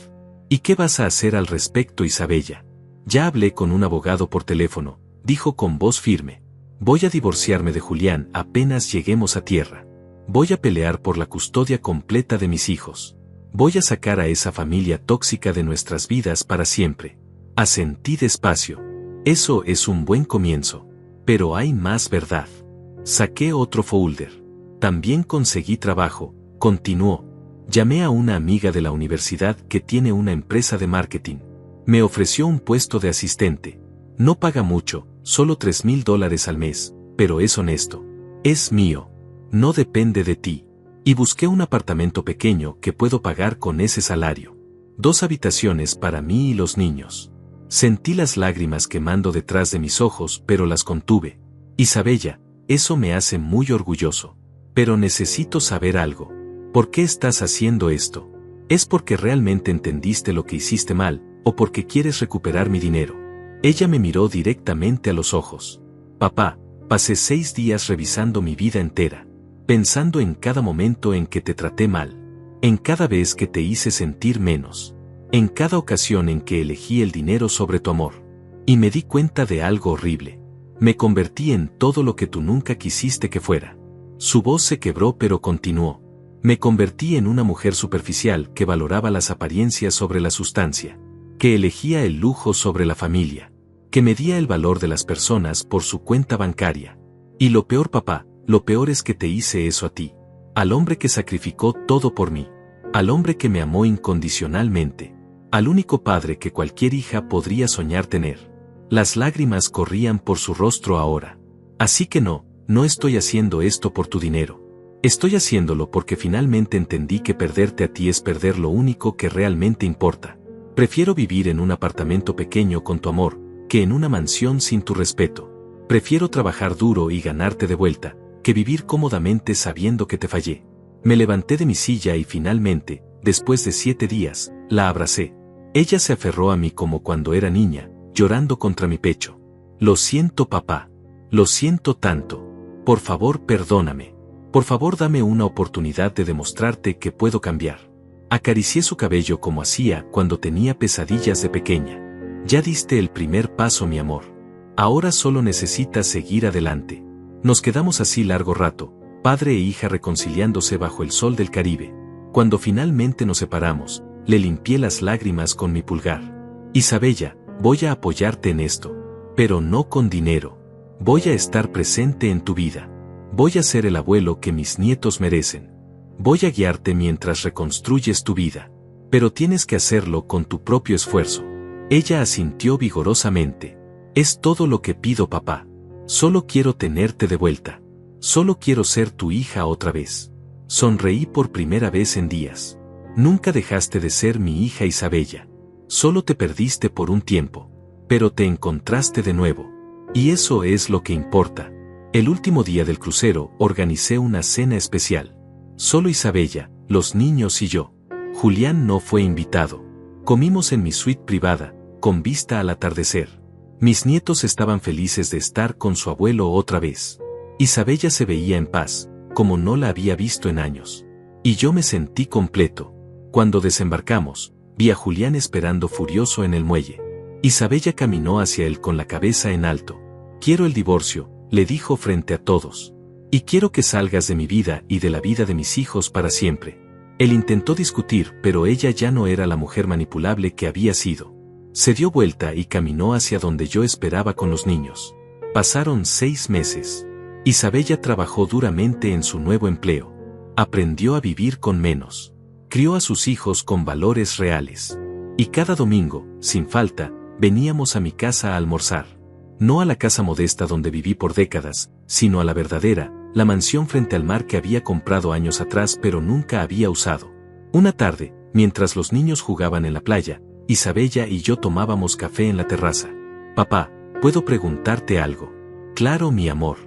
S1: ¿Y qué vas a hacer al respecto, Isabella? Ya hablé con un abogado por teléfono, dijo con voz firme. Voy a divorciarme de Julián apenas lleguemos a tierra. Voy a pelear por la custodia completa de mis hijos. Voy a sacar a esa familia tóxica de nuestras vidas para siempre. Asentí despacio. Eso es un buen comienzo. Pero hay más verdad. Saqué otro folder. También conseguí trabajo, continuó. Llamé a una amiga de la universidad que tiene una empresa de marketing. Me ofreció un puesto de asistente. No paga mucho, solo $3,000 al mes, pero es honesto. Es mío. No depende de ti. Y busqué un apartamento pequeño que puedo pagar con ese salario. 2 habitaciones para mí y los niños. Sentí las lágrimas quemando detrás de mis ojos, pero las contuve. Isabella, eso me hace muy orgulloso. Pero necesito saber algo. ¿Por qué estás haciendo esto? ¿Es porque realmente entendiste lo que hiciste mal, o porque quieres recuperar mi dinero? Ella me miró directamente a los ojos. Papá, pasé 6 días revisando mi vida entera, pensando en cada momento en que te traté mal, en cada vez que te hice sentir menos, en cada ocasión en que elegí el dinero sobre tu amor. Y me di cuenta de algo horrible. Me convertí en todo lo que tú nunca quisiste que fuera. Su voz se quebró, pero continuó. Me convertí en una mujer superficial que valoraba las apariencias sobre la sustancia, que elegía el lujo sobre la familia, que medía el valor de las personas por su cuenta bancaria. Y lo peor, papá, lo peor es que te hice eso a ti, al hombre que sacrificó todo por mí, al hombre que me amó incondicionalmente, al único padre que cualquier hija podría soñar tener. Las lágrimas corrían por su rostro ahora. Así que no estoy haciendo esto por tu dinero. Estoy haciéndolo porque finalmente entendí que perderte a ti es perder lo único que realmente importa. Prefiero vivir en un apartamento pequeño con tu amor, que en una mansión sin tu respeto. Prefiero trabajar duro y ganarte de vuelta, que vivir cómodamente sabiendo que te fallé. Me levanté de mi silla y finalmente, después de 7 días, la abracé. Ella se aferró a mí como cuando era niña, llorando contra mi pecho. Lo siento, papá. Lo siento tanto. Por favor, perdóname. Por favor, dame una oportunidad de demostrarte que puedo cambiar. Acaricié su cabello como hacía cuando tenía pesadillas de pequeña. Ya diste el primer paso, mi amor. Ahora solo necesitas seguir adelante. Nos quedamos así largo rato, padre e hija reconciliándose bajo el sol del Caribe. Cuando finalmente nos separamos, le limpié las lágrimas con mi pulgar. Isabella, voy a apoyarte en esto. Pero no con dinero. Voy a estar presente en tu vida. Voy a ser el abuelo que mis nietos merecen. Voy a guiarte mientras reconstruyes tu vida. Pero tienes que hacerlo con tu propio esfuerzo. Ella asintió vigorosamente. Es todo lo que pido, papá. Solo quiero tenerte de vuelta. Solo quiero ser tu hija otra vez. Sonreí por primera vez en días. Nunca dejaste de ser mi hija, Isabella. Solo te perdiste por un tiempo. Pero te encontraste de nuevo. Y eso es lo que importa. El último día del crucero organicé una cena especial. Solo Isabella, los niños y yo. Julián no fue invitado. Comimos en mi suite privada, con vista al atardecer. Mis nietos estaban felices de estar con su abuelo otra vez. Isabella se veía en paz, como no la había visto en años. Y yo me sentí completo. Cuando desembarcamos, vi a Julián esperando furioso en el muelle. Isabella caminó hacia él con la cabeza en alto. Quiero el divorcio, le dijo frente a todos. Y quiero que salgas de mi vida y de la vida de mis hijos para siempre. Él intentó discutir, pero ella ya no era la mujer manipulable que había sido. Se dio vuelta y caminó hacia donde yo esperaba con los niños. Pasaron 6 meses. Isabella trabajó duramente en su nuevo empleo. Aprendió a vivir con menos. Crió a sus hijos con valores reales. Y cada domingo, sin falta, veníamos a mi casa a almorzar. No a la casa modesta donde viví por décadas, sino a la verdadera, la mansión frente al mar que había comprado años atrás pero nunca había usado. Una tarde, mientras los niños jugaban en la playa, Isabella y yo tomábamos café en la terraza. Papá, ¿puedo preguntarte algo? Claro, mi amor.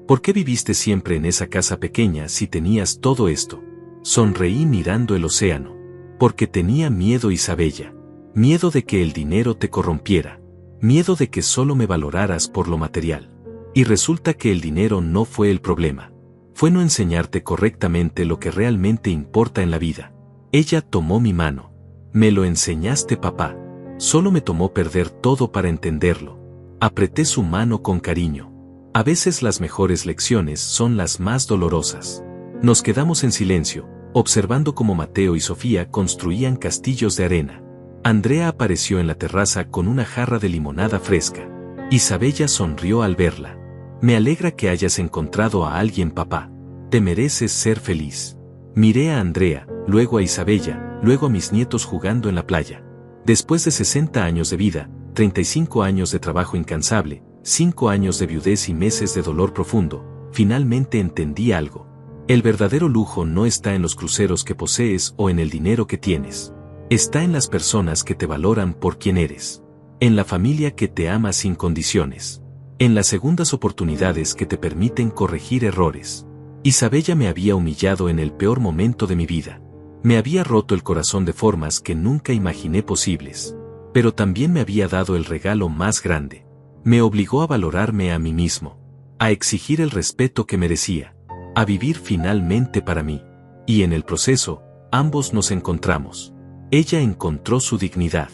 S1: ¿Por qué viviste siempre en esa casa pequeña si tenías todo esto? Sonreí mirando el océano. Porque tenía miedo, Isabella. Miedo de que el dinero te corrompiera. Miedo de que solo me valoraras por lo material. Y resulta que el dinero no fue el problema. Fue no enseñarte correctamente lo que realmente importa en la vida. Ella tomó mi mano. Me lo enseñaste, papá. Solo me tomó perder todo para entenderlo. Apreté su mano con cariño. A veces las mejores lecciones son las más dolorosas. Nos quedamos en silencio, observando cómo Mateo y Sofía construían castillos de arena. Andrea apareció en la terraza con una jarra de limonada fresca. Isabella sonrió al verla. Me alegra que hayas encontrado a alguien, papá. Te mereces ser feliz. Miré a Andrea, luego a Isabella, luego a mis nietos jugando en la playa. Después de 60 años de vida, 35 años de trabajo incansable, 5 años de viudez y meses de dolor profundo, finalmente entendí algo. El verdadero lujo no está en los cruceros que posees o en el dinero que tienes. Está en las personas que te valoran por quien eres. En la familia que te ama sin condiciones. En las segundas oportunidades que te permiten corregir errores. Isabella me había humillado en el peor momento de mi vida. Me había roto el corazón de formas que nunca imaginé posibles. Pero también me había dado el regalo más grande. Me obligó a valorarme a mí mismo. A exigir el respeto que merecía. A vivir finalmente para mí. Y en el proceso, ambos nos encontramos. Ella encontró su dignidad.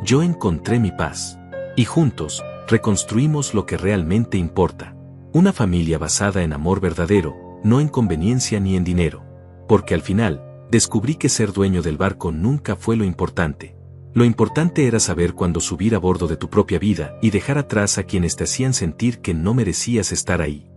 S1: Yo encontré mi paz. Y juntos, reconstruimos lo que realmente importa. Una familia basada en amor verdadero, no en conveniencia ni en dinero. Porque al final, descubrí que ser dueño del barco nunca fue lo importante. Lo importante era saber cuándo subir a bordo de tu propia vida y dejar atrás a quienes te hacían sentir que no merecías estar ahí.